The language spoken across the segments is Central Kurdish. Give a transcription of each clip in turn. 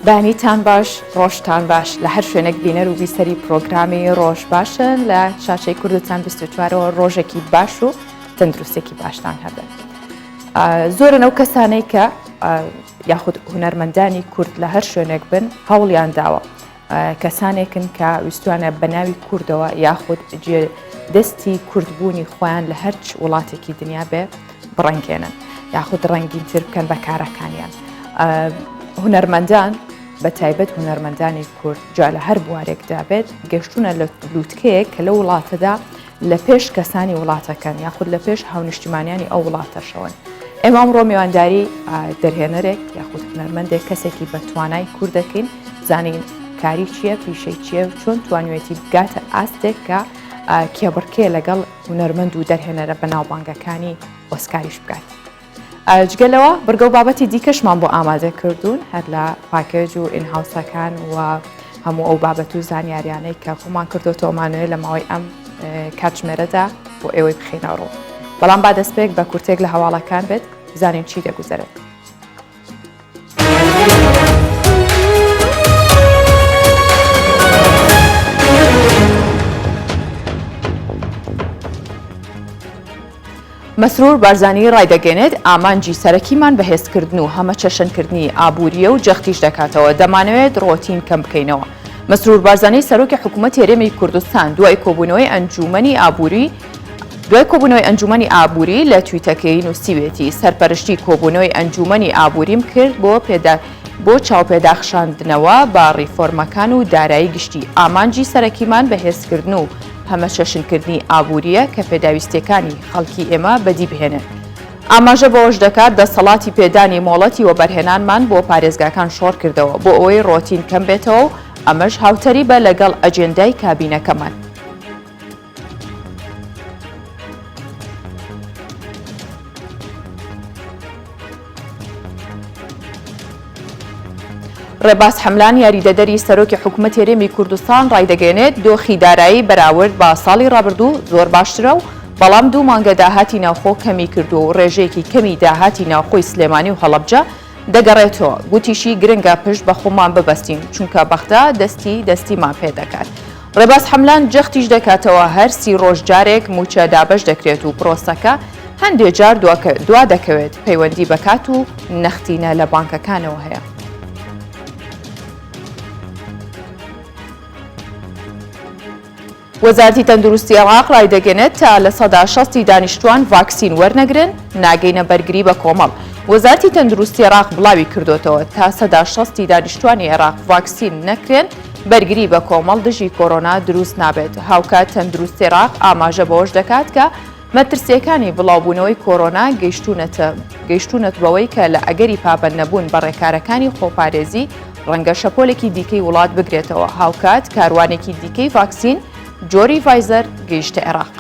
بانیتان باش، ڕۆژتان باش لە هەر شوێنێک بینەر و بیسەری پرۆگرامی ڕۆژ باشن لە شاشەی کوردستان 24ەوە ڕۆژێکی باش و تەندروستێکی باشتان هەبێت. زۆرن ئەو کەسانەی کە یاخود هونەرمەندانی کورد لە هەر شوێنێک بن هەوڵیان داوە کەسانێکن کە ویستوانە بە ناوی کوردەوە یاخود دەستی کوردبوونی خۆیان لە هەرچ وڵاتێکی دنیا بێ بڕەنگێنن یاخود ڕەنگینتر بکەن بە کارەکانیان. هونەرمەندان بە تایبەت هونەرمەندانی کورد جا لە هەر بوارێکدا بێت گەشتونە لە لووتکەیەک کە لە وڵاتەدا لە پێش کەسانی وڵاتەکەن یاخود لە پێش هاونیشتیمانیانی ئەو وڵاتەشەوەن. ئێمە ئەمڕۆ میوانداری دەرهێنەرێک یاخود هونەرمەندێک کەسێکی بە توانای کوردەکەین زانین کاری چییە پیشەی چییە چۆن توانوێتی بگاتە ئاستێک کە کێبڕکێ لەگەڵ هونەرمەند و دەرهێنەرە بەناوبانگەکانی ئۆسکاریش بکات. جگەلەوە بەرگە و بابەتی دیکەشمان بۆ ئامادە کردوون هەر لە پاکێج و ئینهاوسەکان و هەموو ئەو بابەت و زانیاریانەی کە خۆمان کردوتەوەمانوێت لە ماوەی ئەم کاتژمێرەدا بۆ ئێوەی بخینەڕۆ. بەڵام با دەستپێک بە کورتێک لە هەواڵەکان بێت بزانین چی دەگوزارێت. مەسرور بارزانی ڕایدەگەێنێت ئامانجی سەرەکیمان بەهێزکردن و هەمە چەشنکردنی ئابووریە و جەختیش دەکاتەوە دەمانەوێت ڕۆتین کەم بکەینەوە. مەسرور بارزانی سەرۆکی حکوومەتی هەرێمی کوردستان دوای کۆبوونەوەی ئەنجومەنی ئابووری لە تویتەکەی نووسیوێتی سەرپەرشتی کۆبوونەوەی ئەنجومەنی ئابووریم کرد بۆ چاوپێداخشاندنەوە با ڕیفۆرمەکان و دارایی گشتی ئامانجی سەرەکیمان بەهێزکردن و هەمە چەشنکردنی ئابووریە کە پێداویستەکانی خەڵکی ئێمە بەدی بهێنن. ئاماژە بەوەش دەکات دەسەڵاتی پێدانی مۆڵەتی وەبەرهێنانمان بۆ پارێزگاکان شۆڕ کردەوە بۆ ئەوەی ڕۆتین کەم بێتەوە و ئەمەش هاوتەری بە لەگەڵ ئەجێندای کابینەکەمان. ڕێباز حەملان یاریدەدەری سەرۆکی حکوومەتی هەرێمی کوردستان ڕایدەگەێنێت دۆخی دارایی بەراورد بە ساڵی ڕابردوو زۆر باشترە و بەڵام 2 مانگە داهاتی ناوخۆ کەمی کردو و ڕێژەیەکی کەمی داهاتی ناوخۆی سلێمانی و هەڵەبجە دەگەڕێتەوە. گوتیشی گرنگە پشت بە خۆمان ببەستین چونکە بەختا دەستیمان پێ دەکات. ڕێباز حەملان جەختیش دەکاتەوە هەر 30 ڕۆژ جارێک موچە دابەش دەکرێت و پرۆسەکە هەندێک جار دوا دەکەوێت پەیوەندی بەکات و نەختینە لە بانکەکانەوە هەیە. وەزارەتی تەندروستی عێراق ڕایدەگەێنێت تا لە 60% دانیشتوان ڤاکسین وەرنەگرن ناگەینە بەرگری بە کۆمەڵ. وەزارەتی تەندروستی عێراق بڵاوی کردوتەوە تا 60% دانیشتوانی عێراق ڤاکسین نەکرێن بەرگری بە کۆمەڵ دژی کۆرۆنا دروست نابێت. هاوکات تەندروستی عێراق ئاماژە بەوەش دەکات کە مەترسیەکانی بڵاوبوونەوەی کۆرۆنا گەیشتونەت بەوەی کە لە ئەگەری پابەند نەبوون بە ڕێکارەکانی خۆپارێزی ڕەنگە شەپۆلێکی دیکەی وڵات بگرێتەوە. هاوکات کاروانێکی دیکەی ڤاکسین جۆری ڤایزەر گەیشتە عێراق.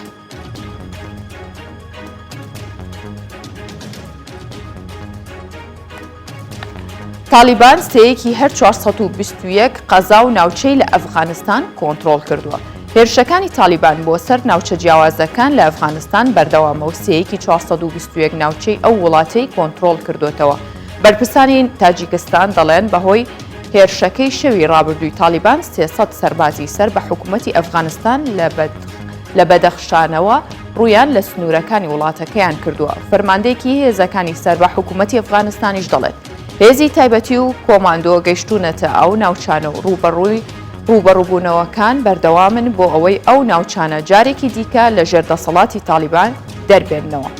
تالیبان سەیەکی هەر 421 قەزا و ناوچەی لە ئەفغانستان کۆنتڕۆڵ کردووە. هێرشەکانی تالیبان بۆ سەر ناوچە جیاوازەکان لە ئەفغانستان بەردەوامە و سەیەکی 421 ناوچەی ئەو وڵاتەی کۆنتڕۆڵ کردوتەوە. بەرپرسانی تاجیکستان دەڵێن بەهۆی هێرشەکەی شەوی ڕابردووی تالیبان 300 سەربازی سەر بە حکوومەتی ئەفغانستان لە بەدەخشانەوە ڕوویان لە سنوورەکانی وڵاتەکەیان کردووە. فەرماندەیەکی هێزەکانی سەر بە حکوومەتی ئەفغانستانیش دەڵێت هێزی تایبەتی و کۆماندۆ گەیشتونەتە ئەو ناوچانە و ڕوبەڕووبوونەوەکان بەردەوامن بۆ ئەوەی ئەو ناوچانە جارێکی دیکە لە ژێردەسەڵاتی تالیبان دەربێننەوە.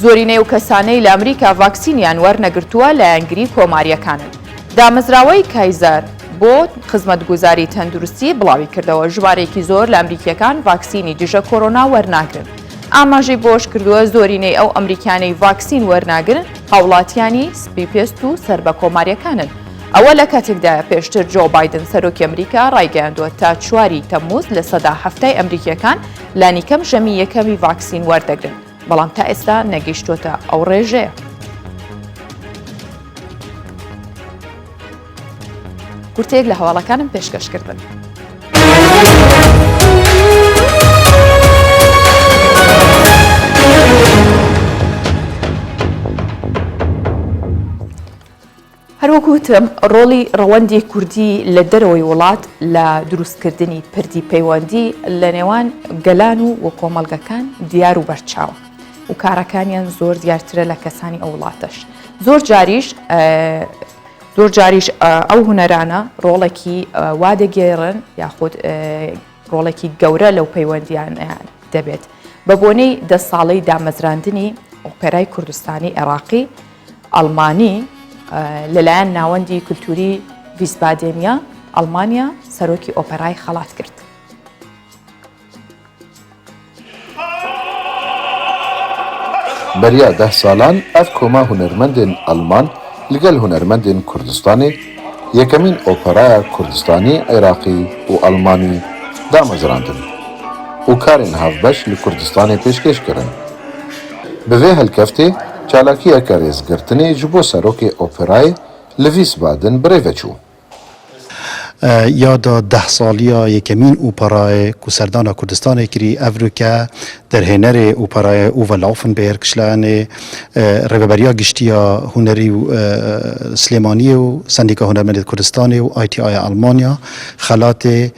زۆرینەی و کەسانەی لە ئەمریکا ڤاکسینیان وەرنەگرتووە لە یانگری کۆماریەکانن. دامەزراوەی کایزەر بۆ خزمەتگوزاری تەندروستی بڵاوی کردەوە ژمارەیەکی زۆر لە ئەمریکیەکان ڤاکسینی دژە کۆرۆنا وەرناگرن. ئاماژەی بۆش کردووە زۆرینەی ئەو ئەمریکانەی ڤاکسین وەرناگرن هاوڵاتیانی سپی پێست و سەر بە کۆماریەکانن. ئەوە لە کاتێکدا پێشتر جۆ بایدن سەرۆکی ئەمریکا ڕایگەیاندووە تا 4 تەمموز لە 7% ئەمریکیەکان لانیکەم ژەمی یەکەمی ڤاکسین وەردەگرن. بەڵام تا ئێستا نەگەیشتوتە ئەو ڕێژەیە. کورتێک لە هەواڵەکانم پێشکەشکردن. وەکوتم ڕۆڵی ڕەوەندی کوردی لە دەرەوەی وڵات لە دروستکردنی پردی پەیوەندی لە نێوان گەلان و کۆمەڵگەکان دیار و بەرچاوە و کارەکانیان زۆر دیارترە لە کەسانی ئەو وڵاتەش. زۆر جاریش ئەو هونەرانە ڕۆڵێکی وا دەگێڕن یاخود ڕۆڵێکی گەورە لەو پەیوەندیان دەبێت. بە بۆنەی 10 ساڵەی دامەزراندنی ئۆپێرای کوردستانی عێراقی ئەڵمانی لەلایەن ناوەندی کولتوری ویسبادێنیا ئەڵمانیا سەرۆکی ئۆپێرای خەڵات کرد. بەریا 10 ساڵان ئەف کۆما هونەرمەندên ئەڵمان لەگەڵ هونەرمەندên کوردستانی یەکەمین ئۆپێرایە کوردستانی عێراقی و ئەڵمانی دامەزراندن و کارên هاوبەش لە کوردستانی پێشکەشکردن. bi vê helkeftê çalakiyeke rêzgirtinê ji bo serokê operayê li Vîsbadin birêve çû. Yada 10 saliya yekemîn operayê ku serdana Kurdistanê kirî evrike derhênerê operayê û velafin bi herkişlanê rêveberiya giştiya hunerî û Slêmaniyê û Sendîka Hunermendê Kurdistanê û ITIya Almanya xelatê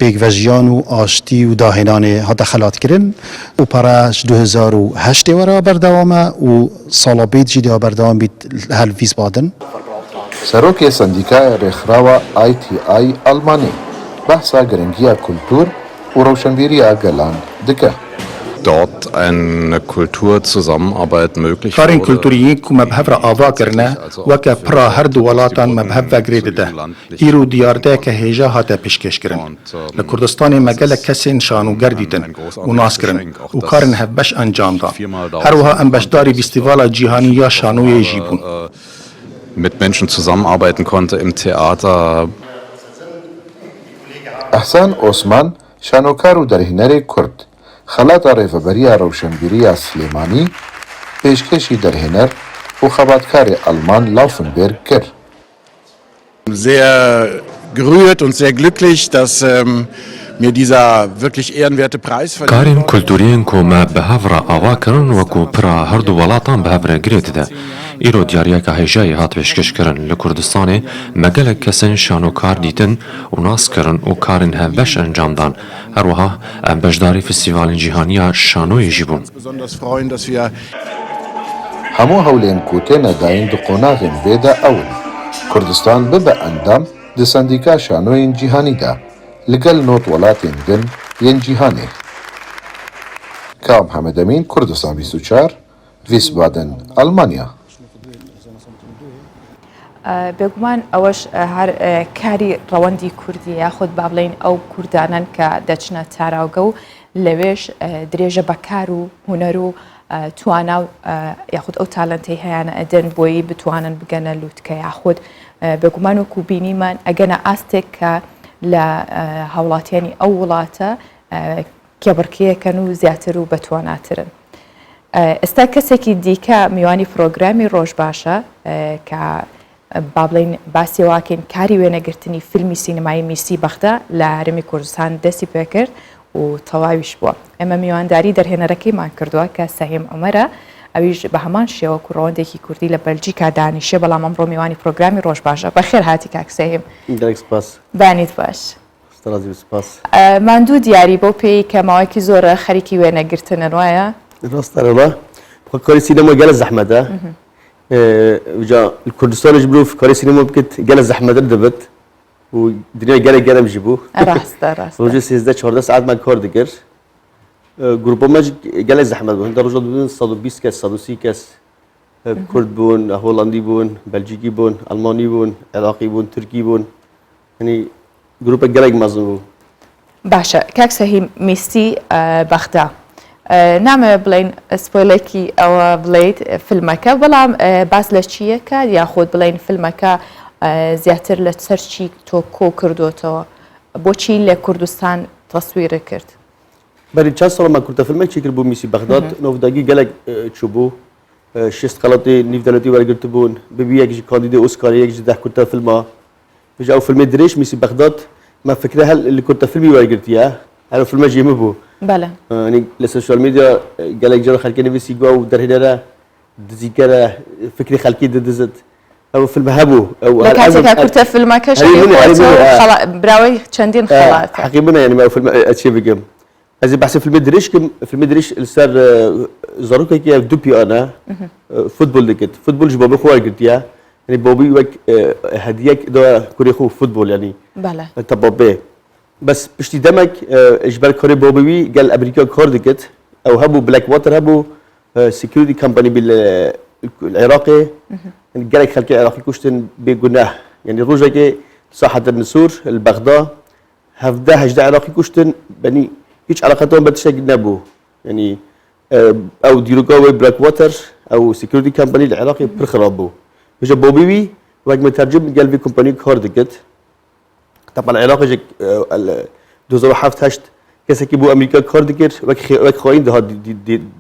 pêkvejiyan û aştî û dahênanê hate xelatkirin. Opera ji 2008 were berdewam e û sala pêt jî de berdewam bît hel Vîsbadin. Serokê Sendîkaya Rêxirawa ITI Almanî behsa giringiya kultur û rewşenbîriya gelan dike. Dort eine Kulturzusammenarbeit möglich Karên kulturiyî ku mebhev re ava kirine weke pira her du welatan mebhev vegrê dide. Îro diyardeyeke hêja hate pêşkêşkirin. Li Kurdistanê me gelek kesên şanûger dîtin û naskirin û karên hevbeş encam dan. Her wiha em beşdarî fîstîvala cîhanî ya şanoyê jî bûn. mit Menschen zusammenarbeiten konnte im Theater. Ehsan Osman şanokar û derhênerê Kurd xelata rêveberiya rewşenbîriya Slêmanî pêşkêşî derhêner û xebatkarê Alman Laufenberg kir. Sehr gerührt und sehr glücklich, dass mir dieser wirklich ehrenwerte Preis Karên kulturiyên ku me bi hev re ava kirin wekû pira her du welatan bi hev re girê dide. Îro diyariyeka hêjayê hat pêşkêşkirin li Kurdistanê me gelek kesên şanokar dîtin û nas kirin û karên hevbeş encam dan. Her wiha em beşdarî festîvalên cîhaniya şanoyê jî bûn. Hemû hewlên ku têne dayîn di qonaxên vê de ew in. Kurdistan bibe endam di Sendîka Şanoyên Cîhanî de لەگەڵ نۆت وڵاتên din yên cîhanê. Kam Hemedemîn Kurdistan 24 Vîsbadin Almanya. بێگومان ئەوەش هەر کاری ڕەوەندی کوردی یاخود با بڵێن ئەو کوردانن کە دەچنە تاراوگە و لەوێش درێژە بەکار و هونەر و توانا و یاخود ئەو تالەنتەی هەیەە ئەدەن بۆی بتوانن بگەنە لووتکە یاخود بێگومان و کوبینیمان ئەگەنە ئاستێک کە لە هاوڵاتیانی ئەو وڵاتە کێبڕکیەکەن و زیاتر و بەتواناترن. ئێستا کەسێکی دیکە میوانی پرۆگرامی ڕۆژ باشە کە با بڵێن باسی واکەین کاری وێنەگرتنی فیلمی سینەمایی میسی بەختە لە هەرێمی کوردستان دەستی پێکرد و تەواویش بووە. ئێمە میوانداری دەرهێنەرەکەیمان کردووە کە سەهیم ئەمەرە ئەویش بە هەمان شێوە کوڕەوەندێکی کوردی لە بەلجیکا دانیشێ بەڵام ئەمڕۆ میوانی پرۆگرامی ڕۆژ باشە. بەخێر هاتی کاک سەهیم. بانیت باش. ماندوو دیاری بۆ پێی کە ماوەیەکی زۆرە خەریکی وێنەگرتنن وایە؟ ڕاستەرەوە کاری سینەما گەلە زەحمەتە جا کوردستانش مرۆڤ کاری سینەما بکرد گەلە زەحمەتر دەبێت و دنیای گەلە گەرم jî bû. Rojê 13-14 saet me kar dikir. Grupa me jî gelek zehmet bû. Hinda roja dibin 120 kes, 130 kes Kurd bûn, Holandî bûn, Belcîkî bûn, Almanî bûn, Iraqî bûn, Tirkî bûn. Yanî grupek gelek mezin bû. باشە کاک سەهیم میستی بەختە. نامە بڵێن سپۆیلێکی ئەوە بڵێیت فیلمەکە بەڵام باس لە چیەکە یاخود بڵێن فیلمەکە زیاتر لە سەر چی تۆ کۆ کردوتەوە بۆچی لە کوردستان تەسویرە کرد؟ بەری چەند ساڵە کورتە فیلمێکی کرد بۆ میسی بەغداد نۆڤداگی gelek çû bû şêst xelatê nîvdeletî wergirtî bûn bibiyek jî kandîdê Oscariyek ji deh kurta filma ji ew filmê dirêj Mîsî Bexdad me fikre hel li kurta filmî wergirtiye her filme jî min bû yanî li sosyal medya gelek cara xelkê nivîsî got û derhênere dizîkere fikrê xelkê didizit او فيلم هبو او لە کاتێکا کورتە فیلمەکە براوەی چەندین خەڵات حقيقة يعني ما فيلم اتشي بيجم از بحث فيلم دريش السر زاروكا كي دو بي انا فوتبول دكت فوتبول جبابي خوار قلت يا يعني بوبي وك هديك دو كوريخو فوتبول يعني بله تبابي بس بشتي دمك اجبار كوري بوبي قال امريكا كور دكت او هبو بلاك ووتر هبو سكيورتي كامباني بالعراقي يعني قال لك خلك العراقي كشتن بجناه يعني روجا ساحة النسور البغداد هفده هجده عراقي كشتن بني هيك علاقتهم بتشتغل نبو يعني او ديروغاوي بلاك ووتر او سكيورتي كامباني العراقي برخرابو بجا بوبيبي وقت مترجم قال في كومباني كاردكت طبعا العراق جك 2007 هشت كسكي بو امريكا كاردكر وقت خاين ده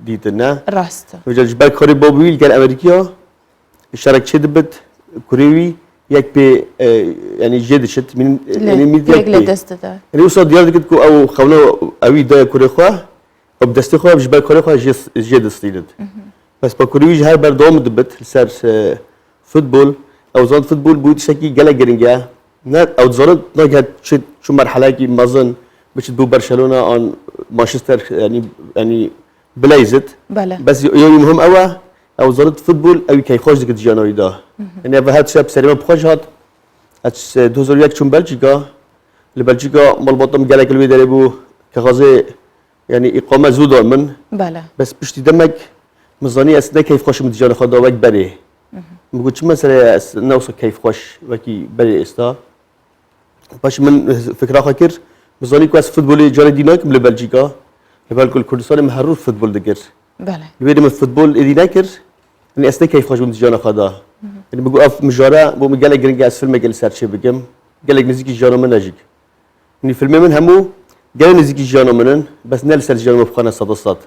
ديتنا راست بجا جبال كوري بوبيبي قال امريكا اشترك شدبت كوريوي يك بي يعني جد شت من يعني ميديك لدسته يعني وصل ديار دكت او خونه اوي دا كوري خوا او بدستي خوا بجبال كوري خوا جد استيدد بس بكوريوي جهر بردوم دبت لسر فوتبول او زون فوتبول بود شكي جلا جرينجا نات او زون نجد شو مرحله كي مازن بتشد بو برشلونه ان مانشستر يعني بلايزت بله بس يوم مهم او زارت فوتبول او كي خوش ديك جانوري دا يعني بهات شاب سريما بخوش هات 2001 چون بلجيكا لبلجيكا مال بطم جالك الوي دربو كغازي يعني اقامه زودا من بله بس بشتي دمك مزاني اسنا كيف خوش من جان خدا وك بري بقول شو مثلا نوصل كيف خوش وكي بري استا باش من فكره فكر مزاني كواس فوتبول جاري ديناك من بلجيكا لبالكل كردستان مهرور فوتبول دكر بله الويد من الفوتبول اللي ناكر اني اسنا كيف خوش من جان خدا يعني بقول اف مجارا بو مقال جرينجاس فيلم قال سيرش بكم قال لك نزيكي جانو من اجيك اني فيلم من همو قال نزيكي جانو منن بس نلسر جانو بخانه صدصات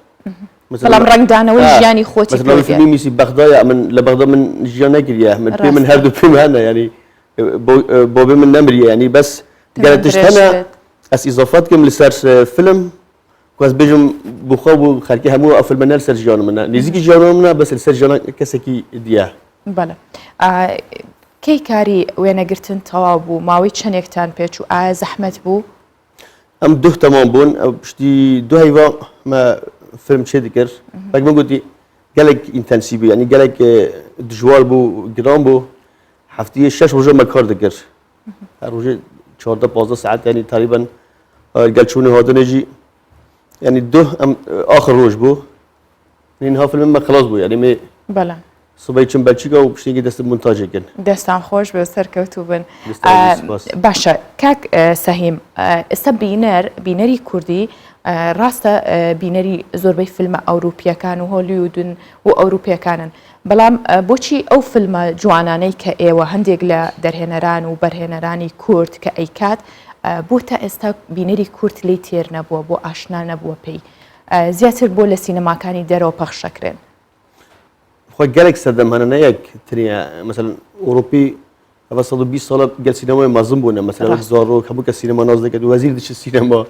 مثلا رنگ دانا وجياني خوتي مثلا فيلم ميسي بغداد من لبغداد من جانا كريا من هردو فيلم هنا يعني بوبي من نمري يعني بس قالت تشتنا اس اضافات كم لسر فيلم كواس بيجم بخوبو خلكي همو افل من نلسر جانو منا نزيكي جانو منا بس لسر جانا كسكي ديا بله كي كاري وين قرتن توابو ماوي چنيكتان بيچو زحمت بو ام دوه تمام بون او بشتي دو هيوا ما فيلم شي ذكر باك ما قلتي قالك انتنسيبي يعني قالك دجوال بو جرام بو حفتيه 6 روزه ما كار ذكر روزه 14 15 ساعات يعني تقريبا قال شوني هذا نجي يعني دو اخر روز بو نها فيلم ما خلاص بو يعني مي بله صبي چن بلچيكا وبشتي دست مونتاژ كن دستان خوش به سرکوتوبن باشا كاك سهيم بينري كردي راستا بينري زوربي فيلم اوروبيا كان وهوليود واوروبيا كان بلام بوشي او فيلم جواناني كايوا هنديك لا درهنران وبرهنراني كورد كايكات بوتا استا بينري كورد ليتير نبو بو اشنا نبو بي زياتر بو لسينما كاني درو بخ شكرين خو قالك صدم انا نيك تريا مثلا اوروبي بس 20 سال قال سينما مازن بونه مثلا زارو كبو كسينما نازك وزير دش السينما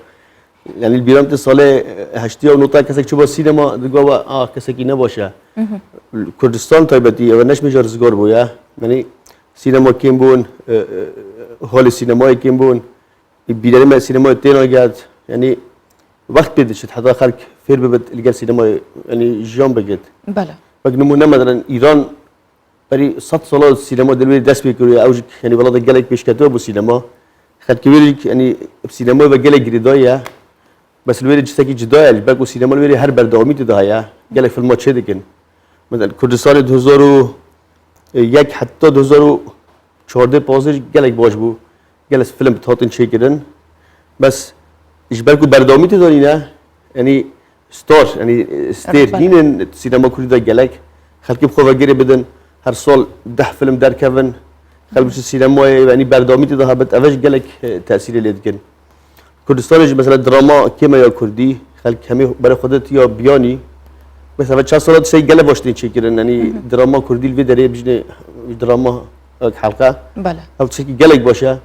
يعني البيرام تصاله هشتي او نوتا كسك شو السينما دغوا كسكي نباشه كردستان تايبتي و نش مجر زغور بويا يعني سينما كيم بون هول السينما كيم بون بيدرم السينما تينا قاعد يعني وقت بدش حتى خلق فير ببد الجال سينما يعني جام بقت بله نمونه مثلا ایران برای 100 سال سینما دلوی دست بکره اوج یعنی ولاد گلک پیش کتو بو سینما خد کبیر یعنی سینما و گلک گریدایه بس الویری چیزی جدایه بگو سینما الویری هر بردامی تداهیه گلک فیلم چه دیگن مثلا کردستان 2001 حتی 2014 15 گلک باش بو گلک فیلم تاتن چه کردن بس ايش بالكم بردامی تدارینه یعنی ستار يعني ستير هنا السينما كل ده جالك خلك بخوفا جري بدن هر سال 10 فيلم دار كيفن خلك السينما يعني بردامي ده بت افش جالك تاثير اللي يدكن كردستان مثلا دراما كما يا كردي خلك همي برا خدت يا بياني مثلا 4 سال شيء جال باشتين شيء كده يعني دراما كردي اللي دري بجني دراما حلقه بله او شيء جالك باشا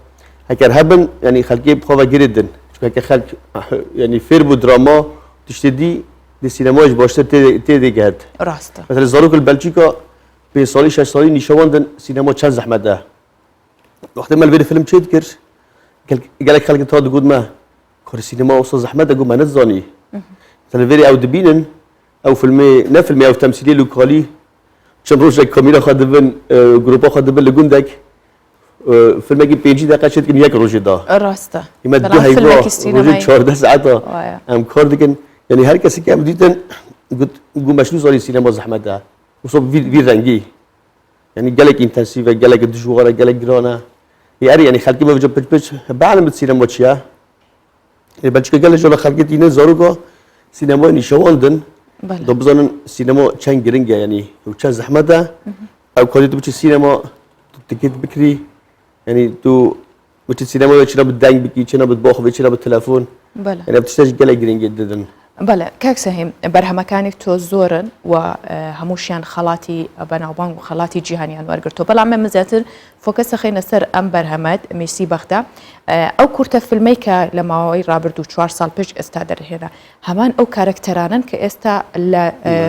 هكر هبن يعني خلك بخوفا جري دن هكر خلك يعني فيربو دراما تشتدي دي سينماش باشتر تيدي قهد راسته مثلا زاروك البلجيكا 5 سالی 6 سالی نیشواندن سینما چند زحمت ده وقتی من الفيديو فيلم چید کرد قالك خلق تاد قد ما كور سينما وصل زحمت قد ما نتزاني تلفيري او دبينن او فيلمي نه فيلمي او تمثيلي لوكالي چند روز کامیرا خدبن گروپا خدبن لگوندک فیلم کی 5 دقیقه شد که یک روز دا راسته اما دو هیوا روز 14 ساعت هم کار دیگن یعنی هر کسی که هم دیدن گو مشروع سالی سینما زحمت ده وصوب وی رنگی یعنی گلک اینتنسیو گلک دشواره گلک گرانه يعني خلقي ما بجيب بج بعلم السينما تشيا بلشك قال جل خلقي تينا زاروكا سينما نيشواندن دبزان سينما كان جرينجا يعني وكان زحمته او كنت بتش السينما تكيت بكري يعني تو بتش السينما وشنا بالدنج بكي شنا بتباخ وشنا بالتلفون يعني بتشتاج قال جرينجا جدا بله كاك سهم برهمكانك تو زورن وهموشيان خالاتي بناوبان وخالاتي جيهانيان ورقرتو بلا عم مزاتر فوكس خينا سر ام برهمات ميسي بغدا او كورتا فيلميكا لما وي رابردو 4 سال بيج استادر هنا همان او كاركترانن كاستا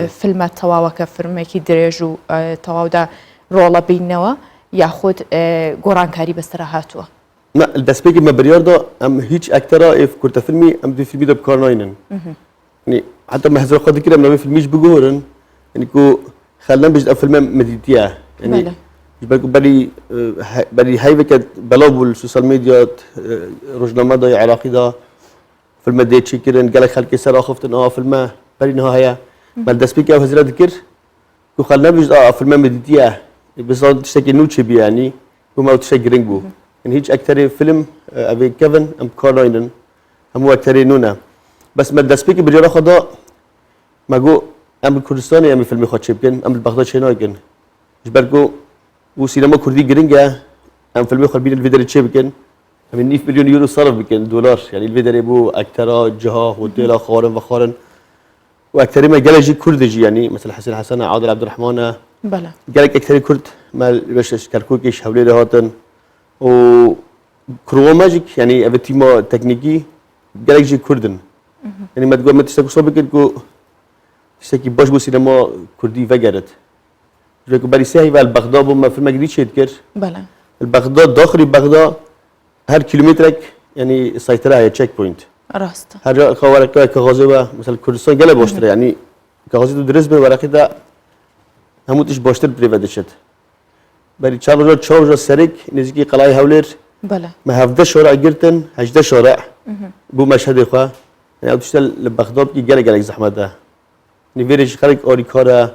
فيلمات تواوكا فيلميكي دريجو تواودا رولا بينوا ياخذ غورانكاري بسراهاتو لا الدسبيك ما برياردو ام هيج اكترا اف كورتا فيلمي ام دي فيلمي دب كارناينن يعني حتى ما هزر قد كده من في الميش بجورن يعني كو خلنا بيج فيلم مديتيا يعني بالكو بالي هاي فكت بلابو السوشيال ميديا روجنامه دا عراقي دا فيلم ديت شكرن قال خلك سرا خفت انه فيلم بالي نهايه بل دسبيك او هزر ذكر كو خلنا بيج فيلم مديتيا بس تشتكي نوتشي بي يعني وما تشتكي رينجو يعني هيج اكتر فيلم ابي كيفن ام كارناينن هم اكتر نونا بس ما دسبيك بجرا خدا ما جو ام كردستان ام فيلم خاطر بكن ام بغداد شنايكن جبركو وسينما كردي جرينجا ام فيلم خاطر بين الفيديو تشي بكن ام 9 مليون يورو صرف بكن دولار يعني الفيديو بو اكتر جها هوتيلا خارن وخارن واكتر ما جالجي كردجي يعني مثل حسين حسن عادل عبد الرحمن بلا جالك اكتر كرد ما باش كركوكيش حولي هاتن و كرو ماجيك يعني ابي تيما تكنيكي جالك جي كردن يعني ما تقول ما تشتكي صوبك كو تشتكي باش بو سينما كردي فجرت جاكو بالي ساهي بغداد وما في المجدي شيء تكر بلا البغداد داخل بغداد هر كيلومترك يعني السيطرة هي تشيك بوينت راست هر خوارك كغازي مثلا كردستان قال باشتر يعني كغازي تو درس به ورقه هموتش باشتر بريفادشت بالي چهار سرك نزيكي قلعه هولر بله ما 17 شارع گرتن 18 شارع بو مشهد خو يعني اوتشتل لبغداد کی گله زحمت ده نيفيرش خلق اوري كارا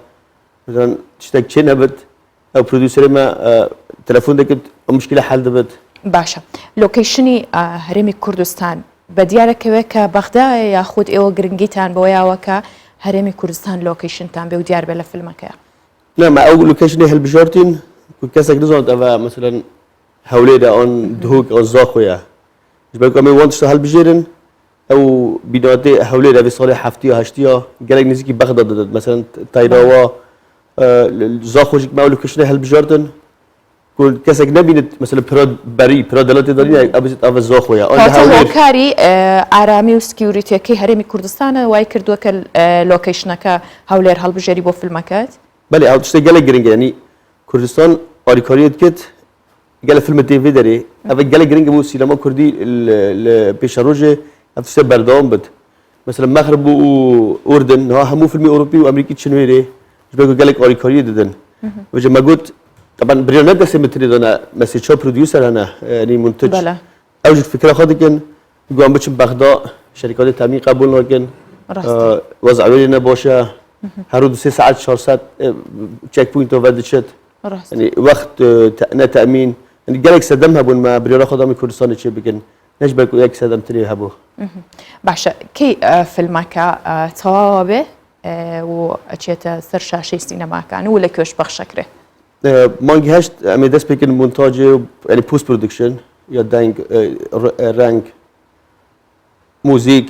مثلا تشتك چه نبت او بروديوسر ما تلفون دكت مشكله حل دبت باشا لوكيشني هرمي كردستان بديارك وكا بغداد ياخذ ايو جرينجيتان بويا وكا هرمي كردستان لوكيشن تان بيو ديار بلا فيلمك لا ما اول لوكيشني هل بجارتين كاسك نزون تبع مثلا هوليدا اون دهوك او زاخويا جبالكم مي وانتش هل بجيرن او بيناتي هوليدا في صالح حفتيا هشتيا قالك نزيكي بغداد مثلا تايراوا زاخوجك ما لوكيشني هل بجارتن كل كاسك نبي مثلا براد دلاتي دارين ابزت اف زاخويا هو كاري ارامي وسكيورتي كي هرمي كردستان واي كردوك لوكيشنك هولير هل بجري بو في المكات بله او تشتي قالك جرينج يعني كردستان آریکاریت کت قال فيلم تيفي داري أبى قال جرينج بو سينما كردي البيشاروجة أفتح بردام بد مثلا مغرب وأردن ها همو فيلم أوروبي وأمريكي تشنويري جبرو قال لك آریکاریت دادن وجه ما قلت طبعا بريانات بس متري أنا مسيتشا بروديوسر أنا يعني منتج بله أوجد فكرة خاطر كان قام بتش بغداد شركات التأمين قبول لكن وضع لنا باشا هرود 3 ساعات 4 ساعات تشيك بوينت وفادشت يعني وقت تأمين يعني جالك سدمها بون ما بريرا خدامي كردستان تشي بكن نجبك وياك سدم تري هبو باشا كي فيلمك توابه وأشيت سر شاشة سينما كان ولا كوش بخشكره مانجي هشت أمي دست بكن مونتاج يعني بوست برودكشن يا دانج رانج موزيك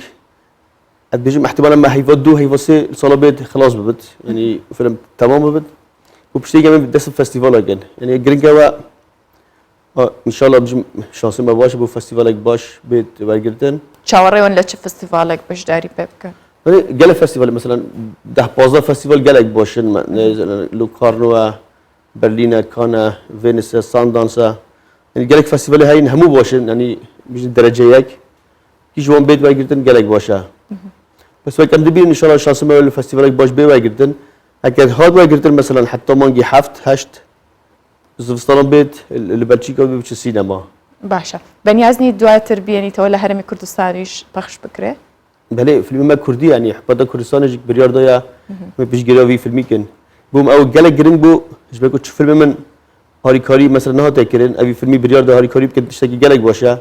بيجي احتمالا ما هيفضو هيفصي صلابات خلاص ببت يعني فيلم تمام ببت وبشتي كمان بدرس الفستيفال اجن يعني جرينجوا ان شاء الله بجي شانسي ما باش بو فستيفالك باش بيت برگردن چاوري ولا چه فستيفالك باش داري بك يعني قال فستيفال مثلا 10 15 فستيفال قالك باشن لو كارنوا برلين كان فينيس ساندانسا يعني قالك فستيفال هاي همو باشن يعني مش درجة يك كي جوان بيت واجرتن قالك باشا بس وقت أمد بين إن شاء الله شانس ما الفستيفال باش بي واجرتن أكيد هاد واجرتن مثلا حتى مانجي حفت هشت زفستان بيت اللي بلشيكا بيش السينما باشە بەنیازنی دواتر بێنیتەوە لە هەرمی کوردستانیش پەخش بکرێ بله فيلم ما كردي يعني حبدا كردستان جيك بريار دايا ما بيش جراوي فيلمي كن بوم او قالك جرين بو جبكو تشوف فيلم من هاري كاري مثلا نها تاكرين ابي فيلمي بريار دا هاري كاري كنت تشتكي قالك باشا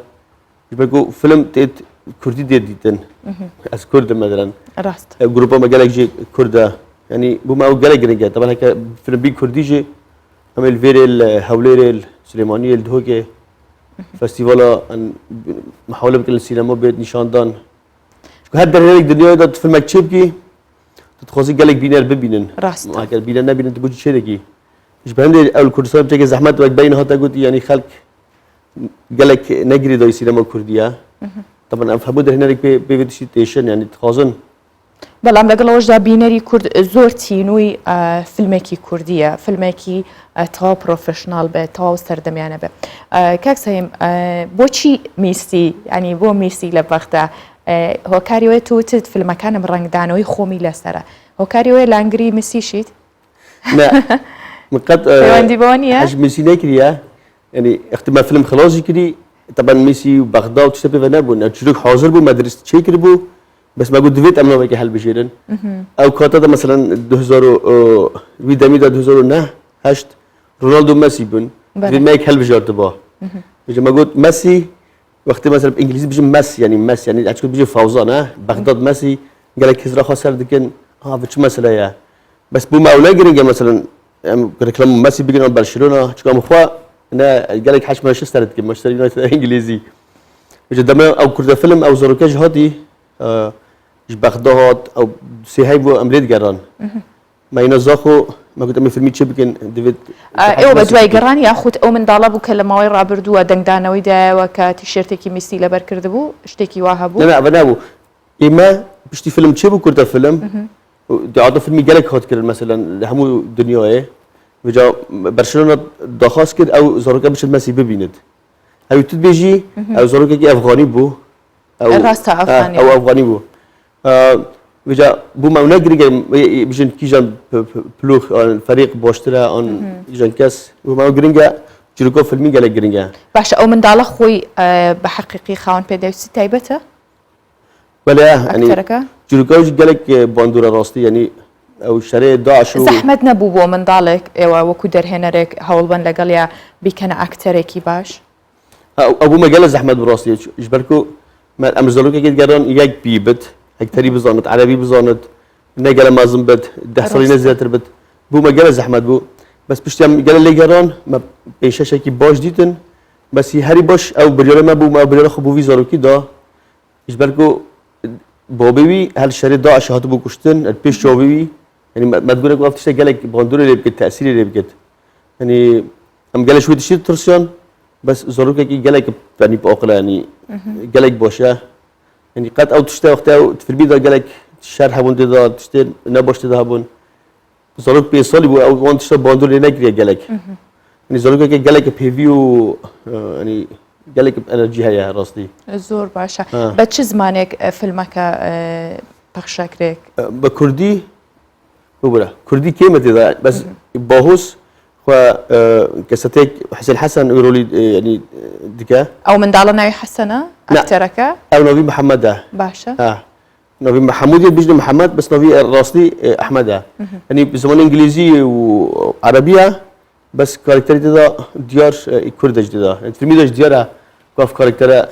جبكو فيلم تيت كردي ديتن از كرد مثلا ڕاست جروبا ما قالك جي كردا يعني بوم او قالك جرين طبعا هيك فيلم بي كردي جي هم الفيريل هوليريل سليماني الدهوكي فستيفالا محاولة بكل السينما بيت نشاندان هاد هيك دنيا دا فيلمك تشبكي تتخوصي قالك بينر ببينن ڕاست ما قال بينر نبينن تقول شيء ذكي مش بهندي اول كردستان بتجي زحمت وقت بين هاتا قلت يعني خلق قالك نجري دا السينما الكردية طبعا افهموا ده هناك بيفيتيشن يعني تخازن بەڵام لەگەڵەوەشدا بینەری کورد زۆر تینووی فیلمێکی کوردیە فیلمێکی تەواو پرۆفشنال بێت تەواو سەردەمیانە بێت کاک سەیم بۆچی میسی ینی بۆ میسی لە بەغدا هۆکاریوێ توتت فیلمەکانم ڕنگدانەوەی خۆمی لەسرە هۆکاریوێ لانگری مسیشیت لا من قد پەیوەندی بەوە نییە حاج ميسي نكريا يعني اختما فيلم خلاص يكري طبعا ميسي وبغداد وتشتبه فنابون تشرك حاضر بو مدرسة شيكر بو بس ما قلت فيت امنا ويك حل بشيرن او كاتا مثلا 2000 ويدامي 2009 هشت رونالدو ميسي بن في ما يك حل بجارت با بيجي ما قلت ميسي وقت مثلا بالانجليزي بيجي ميسي يعني اشكو بيجي فوزان بغداد ميسي قال لك كسرى خسر دكن فيش مساله يا بس بو ما ولا مثلا ريكلام ميسي بيجي برشلونه شكو مخوا انا قال لك حش مانشستر مانشستر يونايتد انجليزي بيجي دما او كرد فيلم او زروكاج هادي بغداد او سيهاي بو امريت جران ما ينزاخو ما كنت فيلمي تشبكن ديفيد ئێوە بە دوای گەڕان یاخود ئەو منداڵە بوو کە لە ماوەی ڕابردووە دەنگدانەوەی دایەوە کە تیشێرتێکی میسی لەبەر کردبوو شتێکی وا هەبوو لا بنابو اما بشتي فيلم تشبو كرت فيلم دعاء فيلمي جالك هات كده مثلا همو دنيا ايه بجا برشلونه دخاس كده او زاروكا مش ميسي ببيند هاي تبيجي او زاروكا كي افغاني بو او راستا افغاني او افغاني بو بجا بو ما نجري بيجن كيجان بلوخ الفريق بوشترا ان يجن كاس بو ما جرينجا جركو فيلمي قال جرينجا باشە ئەو منداڵە خۆی بە حەقیقی خاوەن پێدەویستی تایبەتە بلا يعني ئەکتەرەکە جركو قال لك باندورا راستي يعني او شري داعش زەحمەت نەبوو بۆ منداڵێک ئێوە وەکو دەرهێنەرێک هەوڵبن لەگەڵ بیکەنە ئەکتەرێکی باش ابو ما قال زحمت براسي جبركو ما امزلوك قد قران يك بيبت هكتري بزانت عربي بزانت نقل مازن بد دحصلي نزلت بد بو ما قال زحمت بو بس بشتي قال لي قران ما بيشش كي باش ديتن بس هاري باش او بريال ما بو ما بريال خبو فيزاروكي دا جبركو بوبي هل شري داعش هاتو بو كشتن البيش شوبي يعني ما تقول لك وقت قال لك باندور اللي بكت تاثير اللي بكت يعني ام قال شويه تشير ترسيون بس زاروكا كي قال لك يعني باقله يعني قال لك باشا يعني قد او تشتي وقتها في البيت قال لك شرح هبون دا تشتي نباش تذهبون زاروك بيصلي او وانت تشتي باندور اللي نجري قال لك يعني زاروكا كي قال لك بيفيو يعني قال لك انرجي هيا راستي زۆر باشە بە چ زمانێک فیلمەکە پەخشەکرێک بكردي وبلا كردي كلمة إذا بس باهوس خو كستيك حسين حسن يقولوا يعني دكا ئەو منداڵە ناوی حەسەنە ئەکتەرەکە او نبي محمد باشە نبي محمود بيجي محمد بس نبي راسلي احمد يعني بزمان انجليزي وعربيه بس كاركتر ده ديار كردج ده الفيلم ده ديارها كاف كاركتر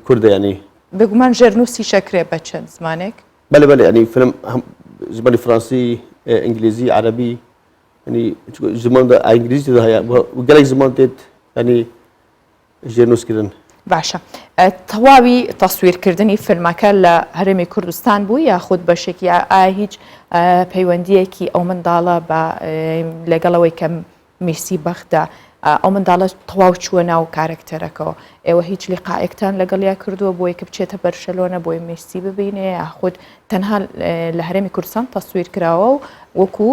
كرد يعني بگومان ژێرنووسی شەکرێ بە چەند زمانێک بله بله يعني فيلم زمان فرنسي انجليزي عربي يعني زمان ده انجليزي ده هي وقال زمان تيت يعني جينوس كده باشە تەواوی تەسویرکردنی فیلمەکە لە هەرێمی کوردستان بوو یاخود بەشێکی ئایا هیچ پەیوەندیەکی ئەو منداڵە بە لەگەڵەوەی کە میسی بەغدا ئەو منداڵە تەواو چووە ناو کارکتەرەکەەوە ئێوە هیچ لیقائێکتان لەگەڵیا کردووە بۆ یەکە بچێتە بەرشەلۆنە بۆی مێسی ببینێ یاخود تەنها لە هەرێمی کوردستان تەسویر کراوە و وەکو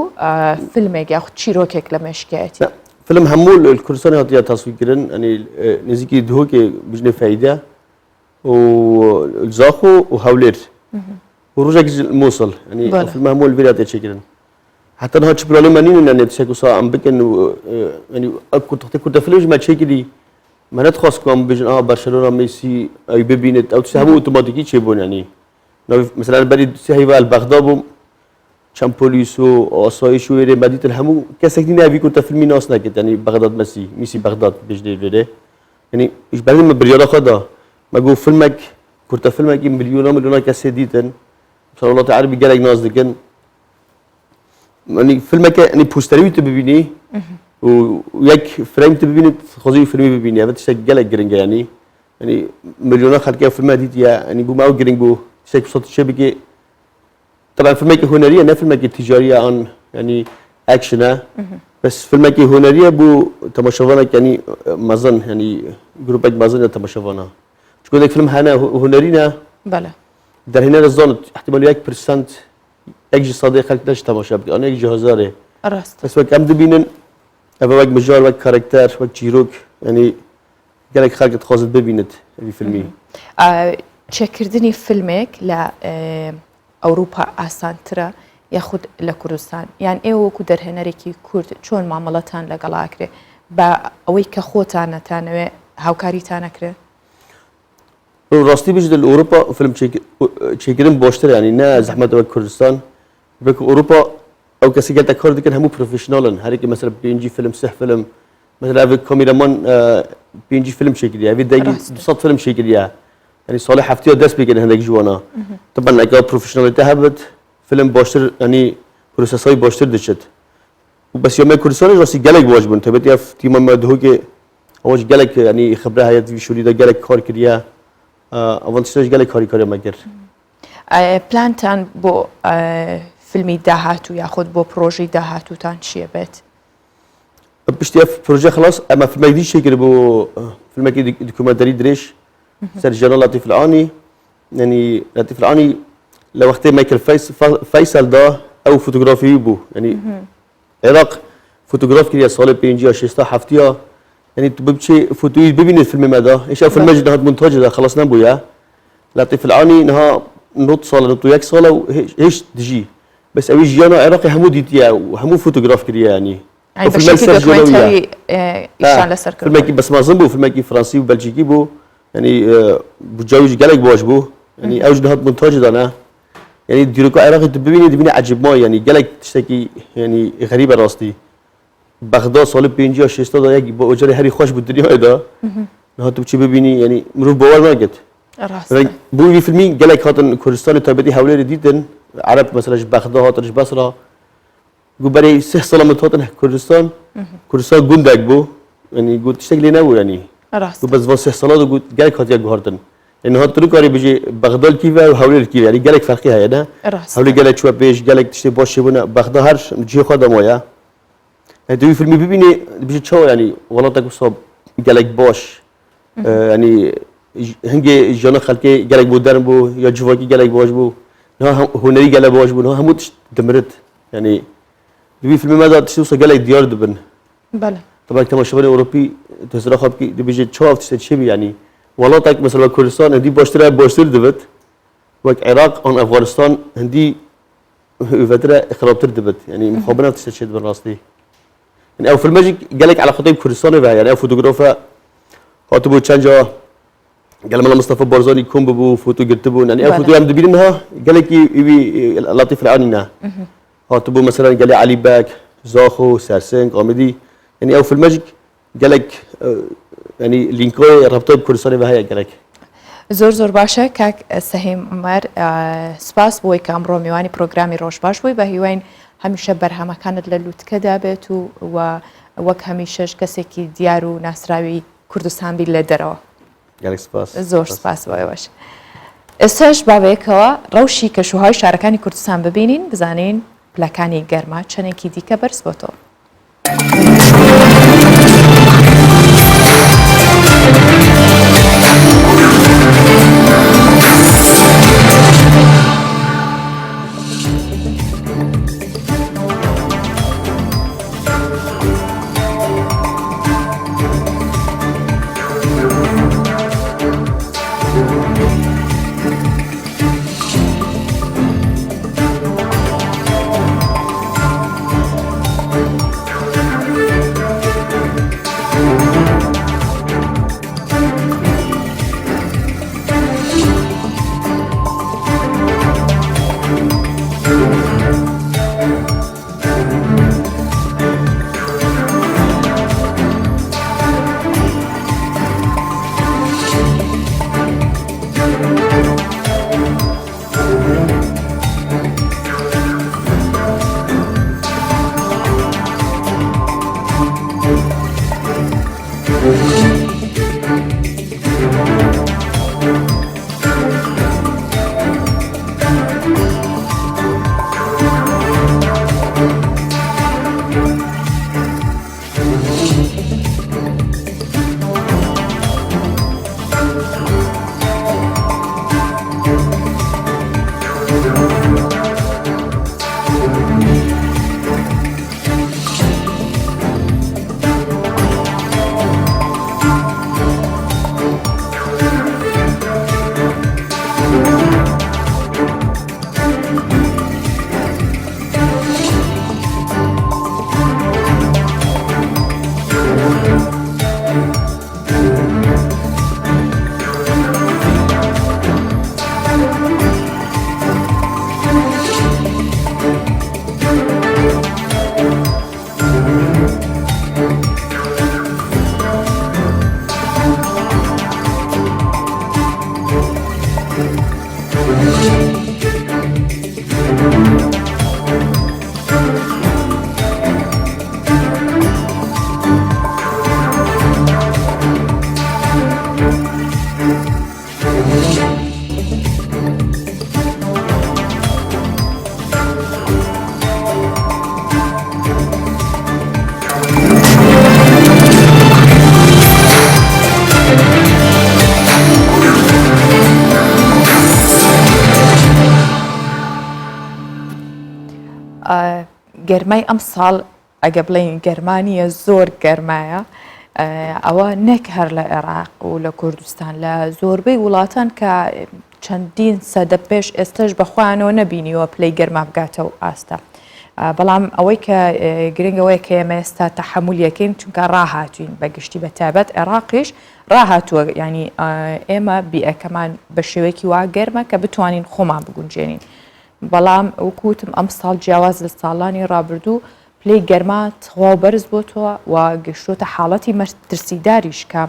فیلمێک یاخود چیرۆکێک لە مێشکایەتی فيلم همول الكردستاني هاتيا تصوير كرن يعني نزيكي دهوكي بجنة فايدة والزاخو وهولير ورجع الموصل يعني فيلم همول فيديو تشكرن حتى انها تشبروا لي منين يعني تشكو صا ام بكن يعني كنت فيلم ما تشكلي ما ندخل كم بجن برشلونة ميسي اي ببينت او تسحبوا اوتوماتيكي تشيبون يعني مثلا بدي سهيبه البغداد كم بوليس وآسایش و مدیت الهمو کسی که نبی کنت فیلمی ناس نکرد یعنی بغداد میسی بغداد بجدی ویده یعنی ایش بعدی من بریادا خدا مگو فیلمک کنت فیلمک میلیونا کسی دیدن مثلا الله تعالی بیگرگ ناز دکن یعنی فیلمک یعنی پوستری تو ببینی و یک فریم تو ببینی خواهی فیلمی ببینی اول تشک گلگ گرنگه یعنی میلیونا خلقه فیلم دیدی یعنی بو ماو گرنگ بو تشک بساط شبیه که طبعا فيلمك هنريه نه فيلمك تجاريه عن يعني اكشنه بس فيلمك هنريه بو تماشاوانك يعني مازن يعني جروبك مازن تماشاوانا تقول لك فيلم هنا هنرينا بله در هنا الظن احتمال 1% اجي صديق خلك ليش تماشا بك انا اجي هزاره راست بس وقت عم دبينن ابا وقت مجال وقت كاركتر وقت جيروك يعني قالك خلك تخوض ببينت في فيلمي تشكردني فيلمك لا ئەوروپا ئاسانترە یاخود لە کوردستان یان ئێوە وەکو دەرهێنەرێکی کورد چۆن مامەڵەتان لەگەڵاکرێ بە ئەوەی کە خۆتانەتانەوێ هاوکاریتان نەکرێ راستي بيجي اوروبا فيلم تشيكرين بوشتر يعني نا زحمه كردستان بك اوروبا او كسي قالت كورد كان همو بروفيشنالن هذيك مثلا بينجي فيلم سح فيلم مثلا في كاميرامان بينجي فيلم شكليا في دايجي صوت فيلم شكليا يعني صالح حفتي دس بيجي هندك جوانا طبعا لقى بروفيشنال تهبت فيلم بوشتر يعني بروسيساي بوشتر دشت وبس يوم كردستان راسي قالك واجبن تبتي في تيم ما دهوكي اواج قالك يعني خبرها هي في شوري ده قالك كار كريا ئەوەنتش گەلێک کاری مەگر پلانتان بۆ فیلمی داهاتوو یاخود بۆ پرۆژەی داهاتووتان چییە بێت؟ پشتی پرۆژە خلاص ئەمە فیلمێک دی شێ کرد بۆ فیلمێکی دوکومنتەری درێژ سەر ژێنەر لەتیف العانی یعنی لەتیف العانی لە وەختەی مایکل فەیسەلدا ئەو فۆتۆگرافی بوو یعنی عێراق فۆتۆگراف کردە ساڵی 50 60 70 يعني تبغى فوتوي ببين الفيلم ماذا؟ ايش الفيلم ماجد نهاد منتج ده خلاص نبويا لطيف العاني نها نوت صاله نوت وياك صاله ايش تجي بس ابي جانا عراقي همو ديتيا وهمو فوتوغراف كريا يعني بشكل دوكيومنتري ايش سر فيلم بس ما زنبو فيلم فرنسي وبلجيكي بو يعني بجاوج قالك بواش بو يعني اوج نهاد منتج ده انا يعني ديروكو عراقي تبيني عجب ما يعني قالك تشتكي يعني غريبه راستي بغداد سال 50 60 دا یک با اجاره هری خوش بود دنیا دا نه تو چی ببینی یعنی مرو باور نگت راست بو فیلمی گلک هاتن کردستان تابعی حوالی دیدن عرب مثلا بغداد هاتنش بصره گو برای 3 سال متهاتن کردستان گندگ بو یعنی گو تشتغلی نبود یعنی راست گو بس واسه 3 سال گو گلک هات یک هاتن یعنی هات رو کاری بجی بغداد کی و حوالی کی یعنی گلک فرقی هست نه حوالی گلک شو پیش گلک تشتی باشه بونه بغداد هر جی خود مایا دوی فیلمی ببینی بيجي تشاو يعني والله تاكو صاب قالك باش يعني هنجي جانا خلقي قالك بو درن بو يا جواكي قالك باش بو ها هنري قالك باش بو ها هموت دمرت يعني دوي فيلم ماذا تشوف قالك ديار دبن بله طبعا تماشاور اوروبي تزرع خاب كي بيجي تشاو تشي يعني والله تاك مثلا كردستان هندي باشتر دبت وك عراق ان افغانستان هندي فتره خرابتر دبت يعني مخابرات تشي بالراستي يعني او في الماجيك قالك على خطيب كردستان بها يعني او فوتوغرافا هاتبو تشانجا قال ملا مصطفى بارزاني كوم بو فوتو قرتبو يعني او فوتو عم دبينها قالك يبي لطيف العانينا هاتبو مثلا قال علي باك زاخو سرسن قامدي يعني او في الماجيك قالك يعني لينكو رابطه بكردستان بها قالك زۆر باشە کاک سەهیم عومەر سپاس بۆی کە ئەمڕۆ میوانی پرۆگرامی ڕۆژباش بووی بە هیوان هەمیشە بەرهەمەکانت لە لووتکەدا بێت و وەک هەمیشەش کەسێکی دیار و ناسراوی کوردستان بی لە دەرەوە زۆر سپاس بۆیەوەش ئێستاش بابەیەکەوە ڕەوشی کەشوهای شارەکانی کوردستان ببینین بزانین پلەکانی گەرما چەندێکی دیکە بەرز بۆ تۆ گەرمای ئەم ساڵ ئەگە بڵێن گەرمانیە زۆر گەرمایە ئەوە نەک هەر لە عێراق و لە کوردستان لە زۆربەی وڵاتان کە چەندین سەدە پێش ئێستش بەخوایانەوە نەبینیوە پلەی گەرما بگاتە و ئاستا بەڵام ئەوەی کە گرنگەوەی کە ئێمە ئێستا تەحمولیەکەین چونکە ڕاهاتوین بەگشتی بە تایبەت عێراقیش ڕاهاتووە ینی ئێمە بیئەکەمان بە شێوەیەکی وا گەرمە کە بتوانین خۆمان بگونجێنین بەڵام وەکوتم ئەم ساڵ جیاواز لە ساڵانی ڕابردوو پلەی گەرما تەواو بەرز بۆتەوە و گەشتۆتە حاڵەتی مەترسیداریش کە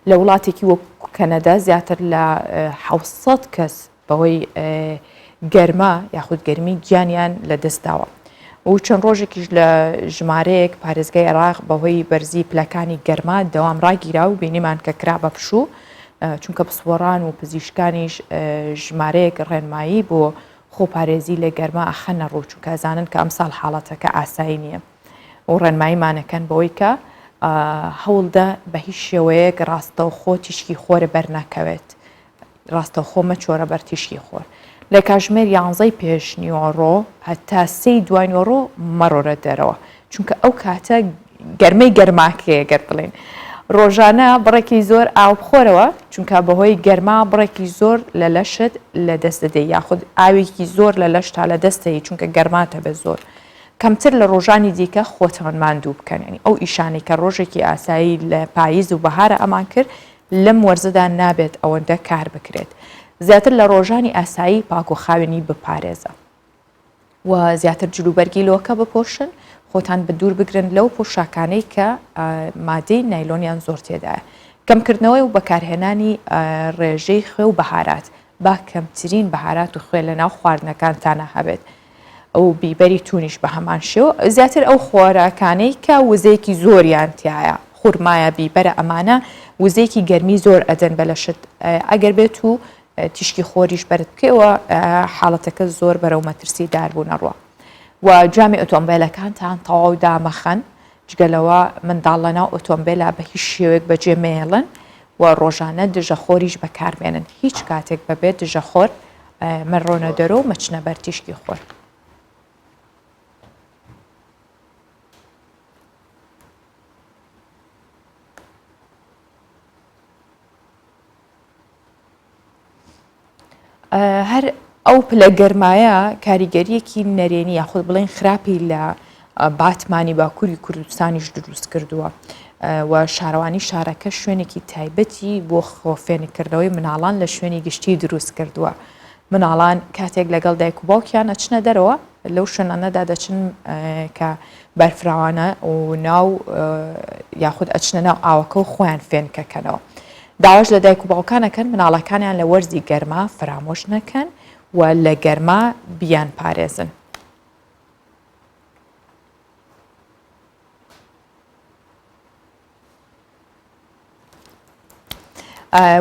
لە وڵاتێکی وەکو کەنەدا زیاتر لە 700 کەس بەوەی گەرما یاخود گەرمی گیانیان لە دەستداوە و چەند ڕۆژێکیش لە ژمارەیەک پارێزگای عێراق بەهۆی بەرزی پلەکانی گەرما دەوام ڕاگیرا و بینیمان کە کرا بە پشوو چونکە پسوەڕان و پزیشکانیش ژمارەیەک ڕێنمایی بۆ خۆپارێزی لە گەرما ئەخەنە ڕوو چونکە زانن کە ئەم ساڵ حاڵەتەکە ئاسایی نییە و ڕێنماییمانەکەن بەوەی کە هەوڵدا بە هیچ شێوەیەک ڕاستەوخۆ تیشکی خۆرە بەرنەکەوێت ڕاستەوخۆ مەچۆرە بەر تیشکی خۆر لە کاژمێر 11 پێش نیوەڕۆ هەتا 3 دوای نیوەڕۆ مەڕۆرە دەرەوە چونکە ئەو کاتە گەرمەی گەرماکەیە گەر بڵێن ڕۆژانە بڕێکی زۆر ئاو بخۆرەوە چونکە بەهۆی گەرما بڕێکی زۆر لە لەشت لە دەست دەدەی یاخود ئاوێکی زۆر لە لەش تا لە دەستەی چونکە گەرماتە بە زۆر کەمتر لە ڕۆژانی دیکە خۆتان ماندوو بکەن ینی ئەو ئیشانی کە ڕۆژێکی ئاسایی لە پاییز و بەهارە ئەمان کرد لەم وەرزەدا نابێت ئەوەندە کار بکرێت زیاتر لە ڕۆژانی ئاسایی پاک و خاوێنی بپارێزە و زیاتر جلوبەرگی لۆکە بپۆشن خۆتان بە دوور بگرن لەو پۆشاکانەی کە مادەی نایلۆنیان زۆر تێدایە کەمکردنەوەی و بەکارهێنانی ڕێژەی خوێ و بەهارات با کەمترین بەهارات و خوێ لە ناو خواردنەکانتانە هەبێت ئەو بیبەری تونیش بە هەمان شێوە زیاتر ئەو خۆراکانەی کە وزەیەکی زۆریان تایە خورمایە بیبەرە ئەمانە وزەیەکی گەرمی زۆر ئەدەن بە لەشت ئەگەر بێت و تیشکی خۆریش بەرت بکەوە حاڵەتەکە زۆر بەرەو مەترسی داربوو نەڕوە و جامی ئۆتۆمبیلەکانتان تەواو دامەخەن جگەلەوە منداڵ لەناو ئۆتۆمبیلە بە هیچ شێوێک بەجێ مێڵن و ڕۆژانە دژەخۆریش بەکاربێنن هیچ کاتێک بەبێت دژەخۆر مەڕۆنە دەرۆ و مەچنە بەر تیشکی خۆر هەر ئەو پلە گەرمایە کاریگەریەکی نەرێنی یاخود بڵێن خراپی لە باتمانی باکووری کوردستانیش دروست کردووە و شارەوانی شارەکە شوێنێکی تایبەتی بۆ خۆفێنکردنەوەی مناڵان لە شوێنی گشتی دروست کردووە مناڵان کاتێک لەگەڵ دایک و باوکیان ئەچنە دەرەوە لەو شوێنانەدا دەچن کە بەرفراوانە و ناو یاخود ئەچنە ناو ئاوەکە و خۆیان فێنکەکەنەوە داواش لە دایک و باوکانەکەن مناڵەکانیان لە وەرزی گەرما فرامۆش نەکەن و لە گەرما بیان پارێزن.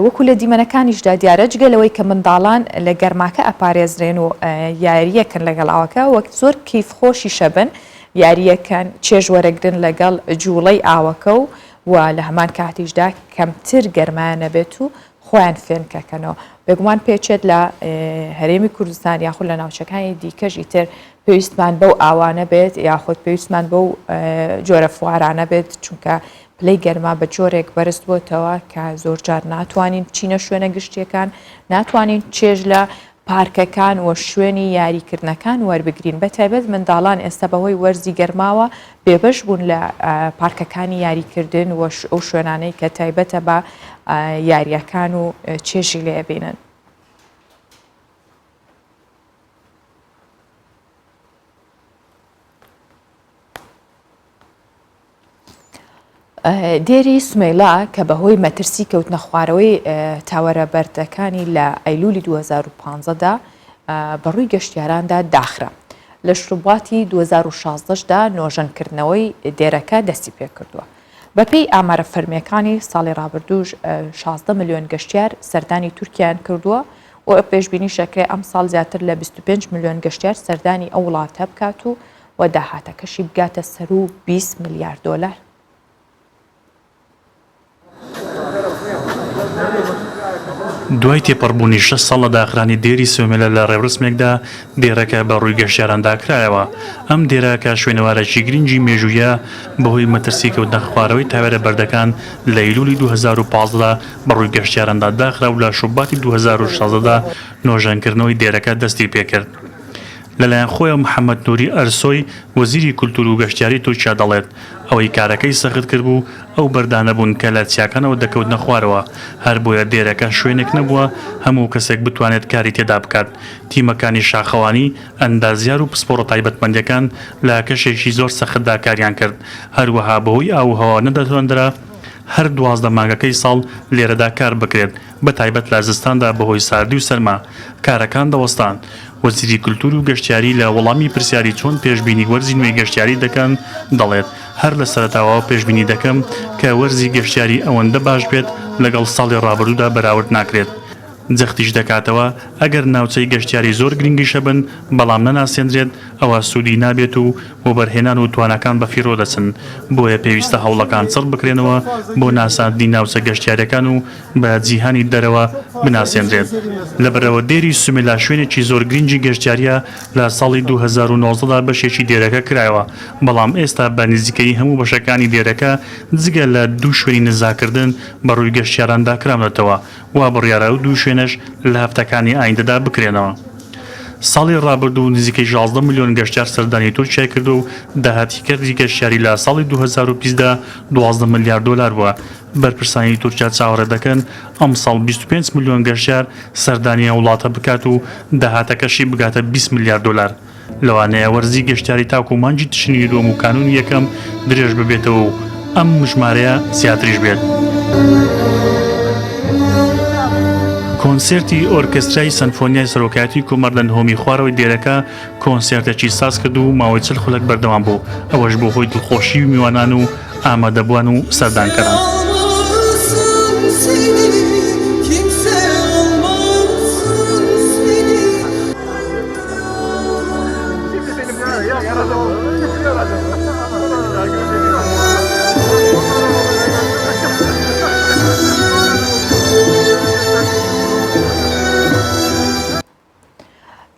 وەکو لە دیمەنەکانیشدا دیارە جگەلەوەی کە منداڵان لە گەرماکە ئەپارێزرێن و یاریەکەن لەگەڵ ئاوەکە وەک زۆر کیف خۆشی شەبن یاریەکەن چێژ وەرەگرن لەگەڵ جوڵەی ئاوەکە و لە هەمان کاتیشدا کەمتر گەرمایە نەبێت و خۆیان فێنکەکەنەوە بێگومان پێچێت لە هەرێمی کوردستان یاخود لە ناوچەکانی دیکەژی تر پێویستمان بەو ئاوانە بێت یاخود پێویستمان بەو جۆرە فوارانە بێت چونکە پلەی گەرما بە جۆرێک بەرز بۆتەوە کە زۆر جار ناتوانین بچینە شوێنە گشتیەکان ناتوانین چێژ لە پارکەکان و شوێنی یاریکردنەکان وەربگرین بە تایبەت منداڵان ئێستا بەهۆی وەرزی گەرماوە بێبەش بوون لە پارکەکانی یاریکردن و ئەو شوێنانەی کە تایبەتە بە یاریەکان و چێژی لێبینن. دێری سمێلا کە بەهۆی مەترسی کەوتنە خوارەوەی تاوەرە بەردەکانی لە ئەیلولی 2015دا بەڕووی گەشتیاراندا داخرا لە شروعاتی 2016دا نۆژەنکردنەوەی دێرەکە دەستی پێ کردووە بەپێی ئامارە فەرمیەکانی ساڵی ڕابردووش 16 ملیۆن گەشتیار سەردانی تورکیان کردووە و پێشبینی شەکرێ ئەم ساڵ زیاتر لە 25 ملیۆن گەشتیار سەردانی ئەو وڵاتە بکات و داهاتەکەشی بگاتە سەر و 20 میلیارد دۆلار. دوای تێپەڕبوونی 6 ساڵ لە داخرانی دێری سوێمەلە لە ڕێوڕسمێکدا دێرەکە بە ڕووی گەشتیاراندا کرایەوە. ئەم دێرەکە شوێنەوارێکی گرنگی مێژوویە بەهۆی مەترسی کەوتنە خوارەوەی تاوێرە بەردەکان لە ئەیلولی 2015دا بە ڕووی گەشتیاراندا داخرا و لە شوباتی 2016دا نۆژەنکردنەوەی دێرەکە دەستی پێکرد. لەلایەن خۆیان محەممەد نووری ئەرسۆی وەزیری کولتور و گەشتیاری تورکیا دەڵێت ئەوەی کارەکەی سەخت کرد بوو ئەو بەردانە بوون کە لە چیاکانەوە دەکەوت نەخوارەوە هەر بۆیە دێرەکە شوێنێک نەبووە هەموو کەسێک بتوانێت کاری تێدا بکات. تیمەکانی شاخەوانی ئەندازیار و پسپۆڕە تایبەتمەندەکان لە کەشێکی زۆر سەختدا کاریان کرد هەروەها بەهۆی ئاوهەوا نەدەتوانرا هەر 12 مانگەکەی ساڵ لێرەدا کار بکرێت بە تایبەت لە زستاندا بەهۆی ساردی و سەرما کارەکان دەوەستان. وەزیری کولتور و گەشتیاری لە وەڵامی پرسیاری چۆن پێشبینی وەرزی نوێی گەشتیاری دەکەن دەڵێت هەر لە سەرەتاوە پێشبینی دەکەم کە وەرزی گەشتیاری ئەوەندە باش بێت لەگەڵ ساڵی ڕابردوودا بەراورد ناکرێت. جەختیش دەکاتەوە ئەگەر ناوچەی گەشتیاری زۆر گرنگیشە بن بەڵام نەناسێنرێت ئەوە سوودی نابێت و بۆ بەرهێنان و توانەکان بەفیڕۆ دەچن بۆیە پێویستە هەوڵەکان چڕ بکرێنەوە بۆ ناساندنی ناوچە گەشتیارەکان و بە جیهانی دەرەوە بناسێنرێت. لەبەرەوە دێری سومێلا شوێنێکی زۆر گرنگی گەشتیاریە لە ساڵی 2019دا بەشێکی دێرەکە کرایەوە بەڵام ئێستا بە نزیکەی هەموو بەشەکانی دێرەکە جگە لە دوو شوێنی نزاکردن بە ڕووی گەشتیاراندا کرامێتەوە وا بڕیارە و دوو شوێنەش لە هەفتەکانی ئایندەدا بکرێنەوە. ساڵی ڕابردوو نزیکەی 16 ملیۆن گەشتیار سەردانی تورکیا کرد و داهاتیکردی گەشتیاری لە ساڵی 2020دا 12 ملیارد دلار بووە. بەرپرسانی تورکیا چاوەڕێ دەکەن ئەم ساڵ 25 ملیۆن گەشتیار سەردانی وڵاتە بکات و داهاتەکەشی بگاتە 20 ملیارد دلار. لەوانەیە وەرزی گەشتیاری تاکو مانجی تشنی دووەم و کانون یەکەم درێژ ببێتەوە و ئەم ژمارەیە زیاتریش بێت. کۆنسێرتی ئۆرکسترای سەمفۆنیای سەرۆکایەتی کۆمەڵ لە نهۆمی خوارەوەی دێرەکە کۆنسێرتێکی ساز کرد و ماوەی 40 خولەک بەردەوام بوو ئەوەش بۆ هۆی دڵخۆشی و میوانان و ئامادەبووان و سەردانکەران.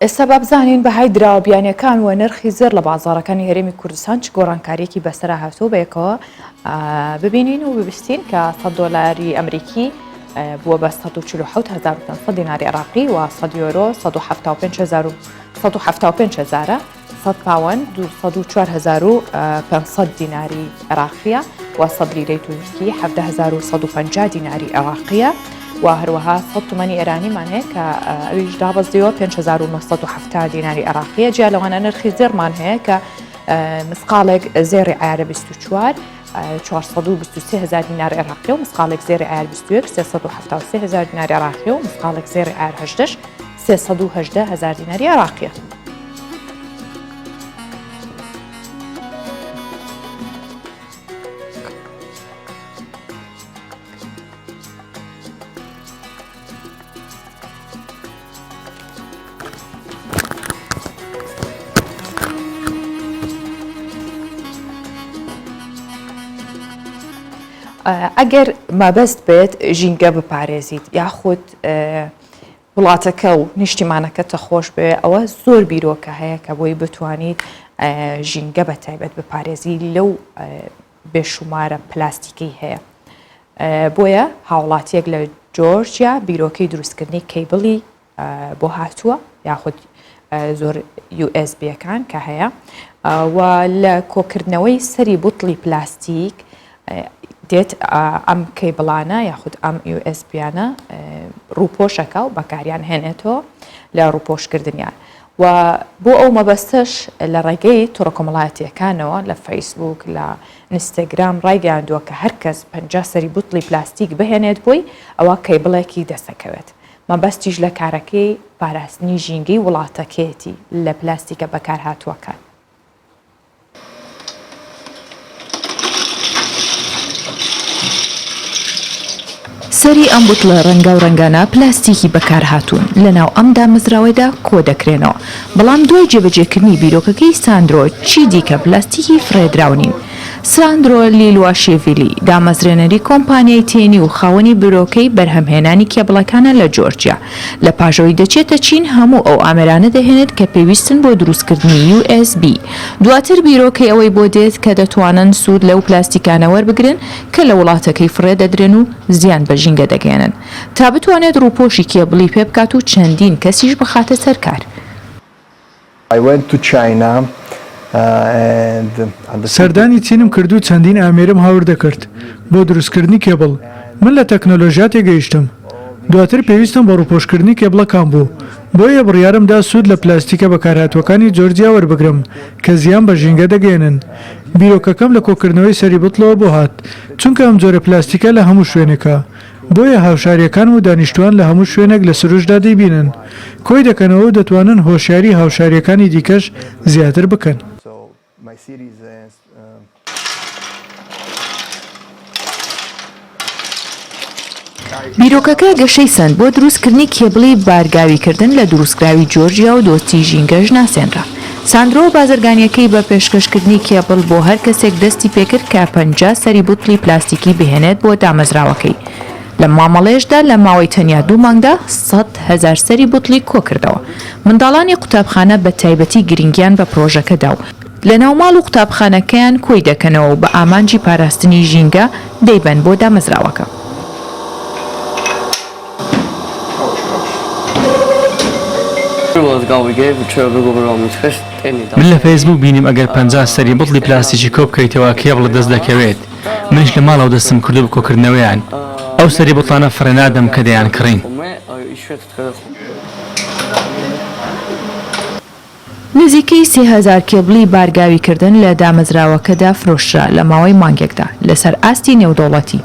ئێستا با بزانین بەهای دراوەبیانیەکان و نرخی زێر لە بازاڕەکانی هەرێمی کوردستان چ گۆڕانکاریەکی بەسەرا هاتووە بەیەکەوە ببینین و ببیستین کە 100 دۆلاری ئەمریکی بووە بە 147,500 دیناری عێراقی و 100 یۆرۆ 175,000 100 پاوەند 204,500 دیناری عێراقیە و 100 لیرەی تورکی 17,150 دیناری عێراقیە و هەروەها 100 تومانی ئێرانیمان هەیە کە ئەویش دابەزیەوە 5,970 دیناری عێراقیە. جیا لەوانە نرخی زێرمان هەیە کە مسقالێک زێری عیارە 24 423,000 دینار عێراقی و مسقالێک زێری عیار 21 373,000 دیناری عێراقی و مسقالێک زێری عیار 18 318,000 دیناری عێراقیە. ئەگەر مەبەست بێت ژینگە بپارێزیت یاخود وڵاتەکە و نیشتیمانەکەتە خۆش بێ ئەوە زۆر بیرۆکە هەیە کە بۆی بتوانیت ژینگە بە تایبەت بپارێزی لەو بێشومارە پلاستیکی هەیە. بۆیە هاوڵاتیەک لە جۆرجیا بیرۆکەی دروستکردنی کەیبڵی بۆ هاتووە یاخود زۆر USB-ەکان کە هەیە و لە کۆکردنەوەی سەری بوتڵی پلاستیک دێت ئەم کەیبڵانە یاخود ئەم USB-یانە ڕووپۆشەکە و بەکاریان هێنێتەوە لە ڕووپۆشکردنیان و بۆ ئەو مەبەستش لە ڕێگەی تۆڕە کۆمەڵایەتیەکانەوە لە فەیسبوک لە ئینستاگرام ڕایگەیاندووە کە هەر کەس 50 سەری بوتڵی پلاستیک بهێنێت بووی ئەوە کەیبڵێکی دەسەکەوێت. مەبەستیش لە کارەکەی پاراستنی ژینگەی وڵاتەکەیەتی لە پلاستیکە بەکار هاتووەکان. سەری ئەم بوتڵە ڕەنگە و ڕەنگانە پلاستیکی بەکار هاتوون لە ناو ئەم دامەزراوەیدا کۆ دەکرێنەوە بەڵام دوای جێبەجێکردنی بیرۆکەکەی ساندرۆ چی دیکە پلاستیکی فرێدراونین ساندرۆ لیلواشێڤیلی دامەزرێنەری کۆمپانیای تێنی و خاوەنی برۆکەی بەرهەمهێنانی کێبڵەکانە لە جۆرجیا لە پاژەوەی دەچێتە چین هەموو ئەو ئامێرانە دەهێنێت کە پێویستن بۆ دروستکردنی USB. دواتر بیرۆکەی ئەوەی بۆ دێت کە دەتوانن سوود لەو پلاستیکانە وەربگرن کە لە وڵاتەکەی فڕێ دەدرێن و زیان بە ژینگە دەگەێنن تا بتوانێت ڕووپۆشی کێبڵی پێ بکات و چەندین کەسیش بخاتە سەرکار. سەردانی چینم کردو چەندین ئامێرم هاور دەکرد بۆ دروستکردنی کێبڵ. من لە تەکنۆلۆژیا تێگەیشتم. دواتر پێویستم بە ڕووپۆشکردنی کێبڵەکان بوو. بۆیە بڕیارمدا سوود لە پلاستیکە بەکارهاتوەکانی جۆرجیا وەربگرم کە زیان بە ژینگە دەگەێنن. بیرۆکەکەم لە کۆکردنەوەی سەری بتڵەوە بۆ هات چونکە ئەم جۆرە پلاستیکە لە هەموو شوێنێکە. بۆیە هاوشاریەکان و دانیشتوان لە هەموو شوێنێک لە سروشدا دەیبینن کۆی دەکەنەوە و دەتوانن هۆشیاری هاوشاریەکانی دیکەش زیاتر بکەن. بیرۆکەکە گەشەی سند بۆ دروستکردنی کێبڵی بارگاویکردن لە دروستکراوی جۆرجیا و دۆستی ژینگەش ناسێنرا. ساندرۆ بازرگانیەکەی بە پێشکەشکردنی کێبڵ بۆ هەر کەسێک دەستی پێکرد کە 50 سەری بوتڵی پلاستیکی بهێنێت بۆ دامەزراوەکەی. لە مامەڵێشدا لە ماوەی تەنیا 2 مانگدا 100,000 سەری بوتڵی کۆ کردەوە. منداڵانی قوتابخانە بە تایبەتی گرنگیان بە پرۆژەکەدا و لە ناوماڵ و قوتابخانەکەیان کۆی دەکەنەوە و بە ئامانجی پاراستنی ژینگە دەیبەن بۆ دامەزراوەکە. من لە فەیسبوک بینیم ئەگەر 50 سەری بوتڵی پلاستیکی کۆ بکەیتەوە کێبڵ دەست دەکەوێت. منش لە ماڵەوە دەستم کردو بە کۆکردنەوەیان. ئەو سەری بوتڵانە فڕێنادەم کە دەیان کڕین. نزیکەی 30,000 کێبڵی بارگاویکردن لە دامەزراوەکەدا فرۆشرا لە ماوەی مانگێکدا لەسەر ئاستی نێودەوڵەتی.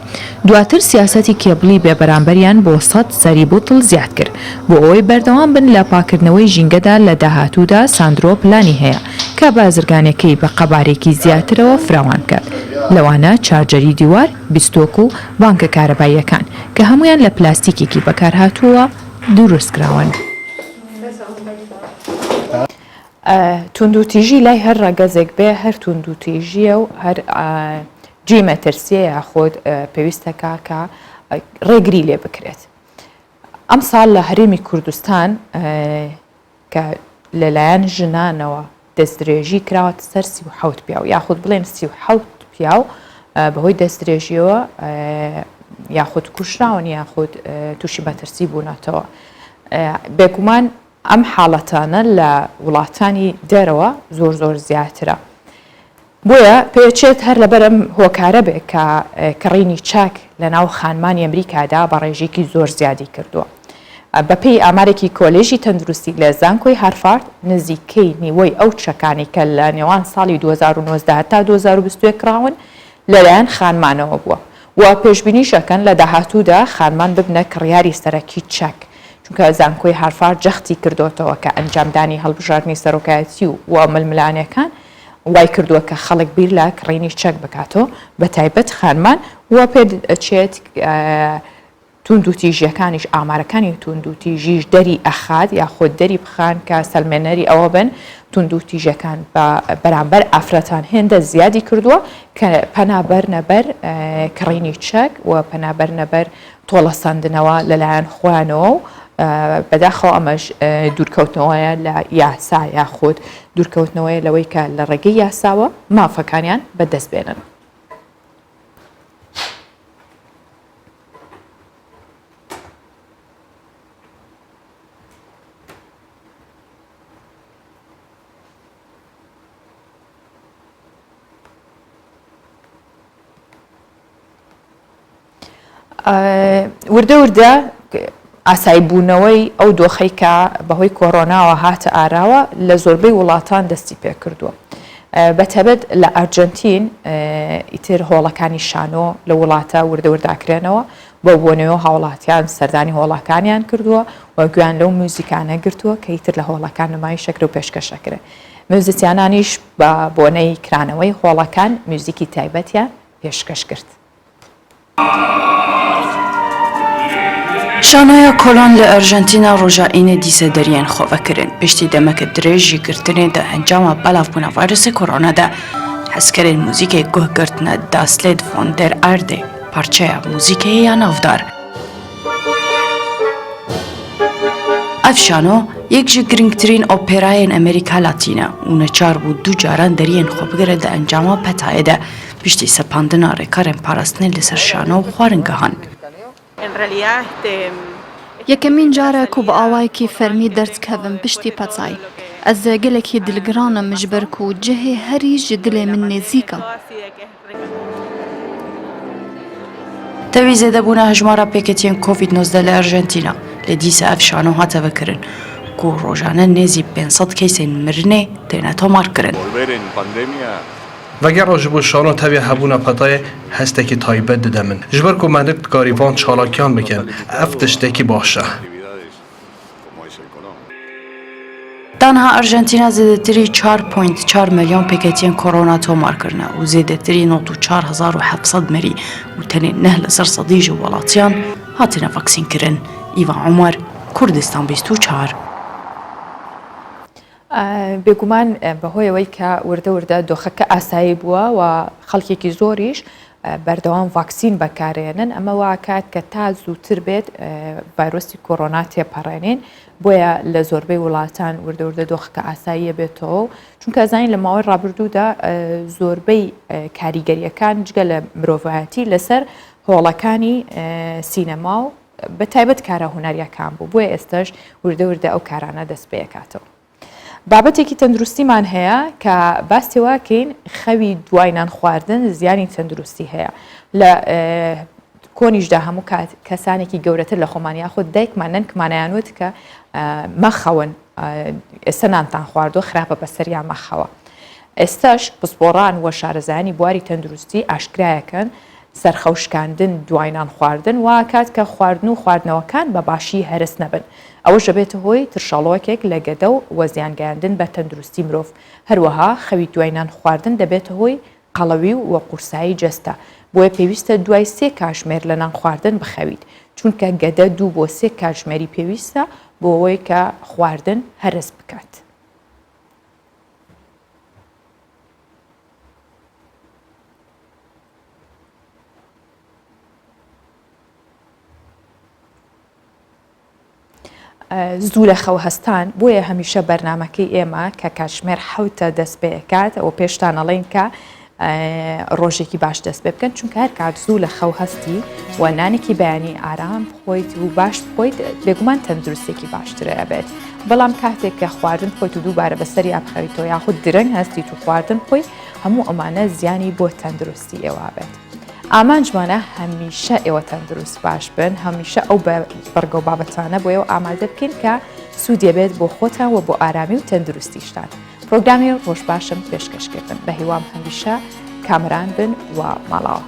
دواتر سیاسەتی کێبڵی بێبەرامبەریان بۆ 100 سەری بوتڵ زیاد کرد بۆ ئەوەی بەردەوام بن لە پاکردنەوەی ژینگەدا لە داهاتوودا. ساندرۆ پلانی هەیە کە بازرگانەکەی بە قەبارێکی زیاترەوە فراوان کرد. لەوانە چارجەری دیوار، بیستۆک و بانکە کارەباییەکان کە هەمویان لە پلاستیکێکی بەکارهاتووە دروستکراون. توندوتیژی لای هەر ڕەگەزێک بێ هەر توندوتیژیە و هەر جیمەترسیە یاخۆت پێویستەکە کە ڕێگری لێ بکرێت. ئەم ساڵ لە هەرێمی کوردستان کە لەلایەن ژنانەوە دەستدرێژی کراوەتە سەر 37 پیاو یاخود بڵێن 37 پیاو بەهۆی دەستدرێژیەوە یاخود کوشراون یاخود تووشی بەترسی بوونەتەوە. بێگومان ئەم حاڵەتانە لە وڵاتانی دەرەوە زۆر زیاترە. بۆیە پێچێت هەر لەبەرم هۆکارە بێ کە کڕینی چاک لە ناو خانمانی ئەمریکادا بە ڕێژێکی زۆر زیادی کردووە. بەپێی ئامارێکی کۆلێژی تەندروستی لە زانکۆی هارفارد نزیکەی نیوەی ئەو چەکانی کە لە نێوان ساڵی 2019 تا 2021 کراون لەلایەن خانمانەوە بووە و پێشبینی شەکەن لە داهاتوودا خانمان ببنە کڕیاری سەرەکی چەک. چونکە زانکۆی هارفارد جەختی کردوتەوە کە ئەنجامدانی هەڵبژاردننی سەرۆکایەتی و ململانەکان وای کردووە کە خەڵک بیر لە کڕینی چەک بکاتەوە بە تایبەت خانمان وە پێچێت توندوتیژیەکانیش ئامارەکانی توندوتیژیش دەری ئەخات یاخۆ دەری بخان کە سەلمێنەری ئەوە بن توندوتیژەکان بە بەرامبەر ئافرەتان هێندە زیادی کردووە کە پەنابەر نەبەر کڕینی چەک و پەنابەر نەبەر تۆڵەساندنەوە لەلایەن خۆیانەوە و بەداخەوە ئەمەش دوورکەوتنەوەیە لە یاسا یاخۆت دوورکەوتنەوەی لەوەی کە لە ڕێگەی یاساوە مافەکانیان بەدەست بێنن. وردە ئاسایبوونەوەی ئەو دۆخەی کە بەهۆی کۆڕۆناوە هاتە ئاراوە لە زۆربەی وڵاتان دەستی پێ کردووە. بەتەبەت لە ئەرجنتین ئیتر هۆڵەکانی شانۆ لە وڵاتە وردەکرێنەوە بۆ بۆنەوە هاوڵاتیان سەردانی هۆڵەکانیان کردووە و گویان لەو موزیکانە گرتووە کە ئیتر لە هۆڵەکان نمای شەکر و پێشکەشەکرێ. موزیسیانانیش بە بۆنەی کرانەوەی هۆڵەکان موزیکی تایبەتیان پێشکەش کرد. شانۆیە کۆلۆن لە ئەرژەنتینا ڕۆژائینە دیسە دەریان خۆڤەکردن پشتی دەمەکە درێژی گرتنێدا ئەنجامە بەڵاوبوونا ڤایرۆسی کۆڕۆنادا حەزکەرێن موزیکێک گوهگرتنە داسلێت فۆن دەر ئاردێ پارچەیە موزیکەیە ناودار. ئەف شانۆ یەک ji girngtirîn operayên Amerîka Latîne û neçar bû 2 caran deriyên xwe bigire di encama petayê de piştî sepandina rêkarên parastinê li ser şano û xwaringehan. یەکەمین جارە ku bi awayekî fermî derdikevim piştî petsayî. Ez gelekî dilgiranim ji ber ku cihê herî ji dilê min nêzik e. Tevî zêdebûna hejmara pêketiyên Covid-19 li Arjantina li dîsa ev şano hate vekirin ku rojane nêzî 500 kesên mirinê têne tomarkirin. Veger ji bo şano tevî hebûna petayê hestekî taybet dide min. Ji ber ku me karîvan çalakiyan bikin, ev tiştekî baş e. Tanha Arjantina zêdetirî 4.4 milyon pêketiyên korona tomar kirine û zêdetirî 94,700 merî û tenê neh li ser sedî ji welatiyan hatine vaksîn kirin. Îvan Umer, Kurdistan 24. بێگومان بەهۆیەوەی کە وردە وردە دۆخەکە ئاسایی بووە و خەڵکێکی زۆریش بەردەوام ڤاکسین بەکارێنن ئەمە واکات کە تا زووتر بێت ڤایرۆسی کۆڕۆنا تێپەڕێنین بۆیە لە زۆربەی وڵاتان وردە وردە دۆخەکە ئاساییە بێتەوە چونکە زانین لە ماوەی ڕابردوودا زۆربەی کاریگەریەکان جگە لە مرۆڤایەتی لەسەر هۆڵەکانی سینەما و بە تایبەت کارە هونەریەکان بوو بۆیە ئێستش وردە وردە ئەو کارانە دەست پێکاتەوە. بابەتێکی تەندروستیمان هەیە کە باسی واکەین خەوی دوای خواردن زیانی تەندروستی هەیە لە کۆنیشدا هەموو کەسانێکی گەورەتر لە خۆمانیا خۆ دایکمان نەنکمانیانوت کە مەخەون ئێستا نانتان خواردۆ خراپە بەسەریان مەخەوە. ئێستاش پسپۆڕان وە شارەزایانی بواری تەندروستی ئاشکرایەکەن سەرخەوشکاندن دوای نان خواردن واکات کە خواردن و خواردنەوەکان بە باشی هەرس نەبن. ئەوە ژەبێتە هۆی ترشەڵۆکێک لە گەدە و وەزیانگەاندن بە تەندروستی مرۆڤ. هەروەها خەوی دوای نان خواردن دەبێتە هۆی قەڵەوی و قورسایی جەستە. بۆیە پێویستە دوای 3 کاتژمێر لە نان خواردن بخەویت چونکە گەدە 2 بۆ 3 کاتژمێری پێویستە بۆ ئەوەی کە خواردن هەرس بکات. زوو لە خەو هەستان بۆیە هەمیشە بەرنمەکەی ئێمە کە کاتژمێر 7 دەست پێکات ئەوە پێشتان ئەڵێن کە ڕۆژێکی باش دەست پێ بکەن چونکە هەر کات زوو لە خەو هەستی و نانێکی بەیانی ئارام بخۆیت و باش بخۆیت بێگومان تەندروستێکی باشترە بێت. بەڵام کاتێک کە خواردن بخۆیت و دووبارە بەسەری ئابخەویتەوە یاخود درەنگ هەستیت و خواردن بخۆی هەموو ئەمانە زیانی بۆ تەندروستی ئێوە بێت. ئامانجمانە هەمیشە ئێوە تەندروست باش بن هەمیشە ئەو بەرگە و بابەتانە بۆ ئێوە ئامادە بکەین کە سوودێ بێت بۆ خۆتان و بۆ ئارامی و تەندروستیشتان. پرۆگرامی ڕۆژ باشم پێشکەشکردن بە هیوام هەمیشە کامران بن و ماڵاوە.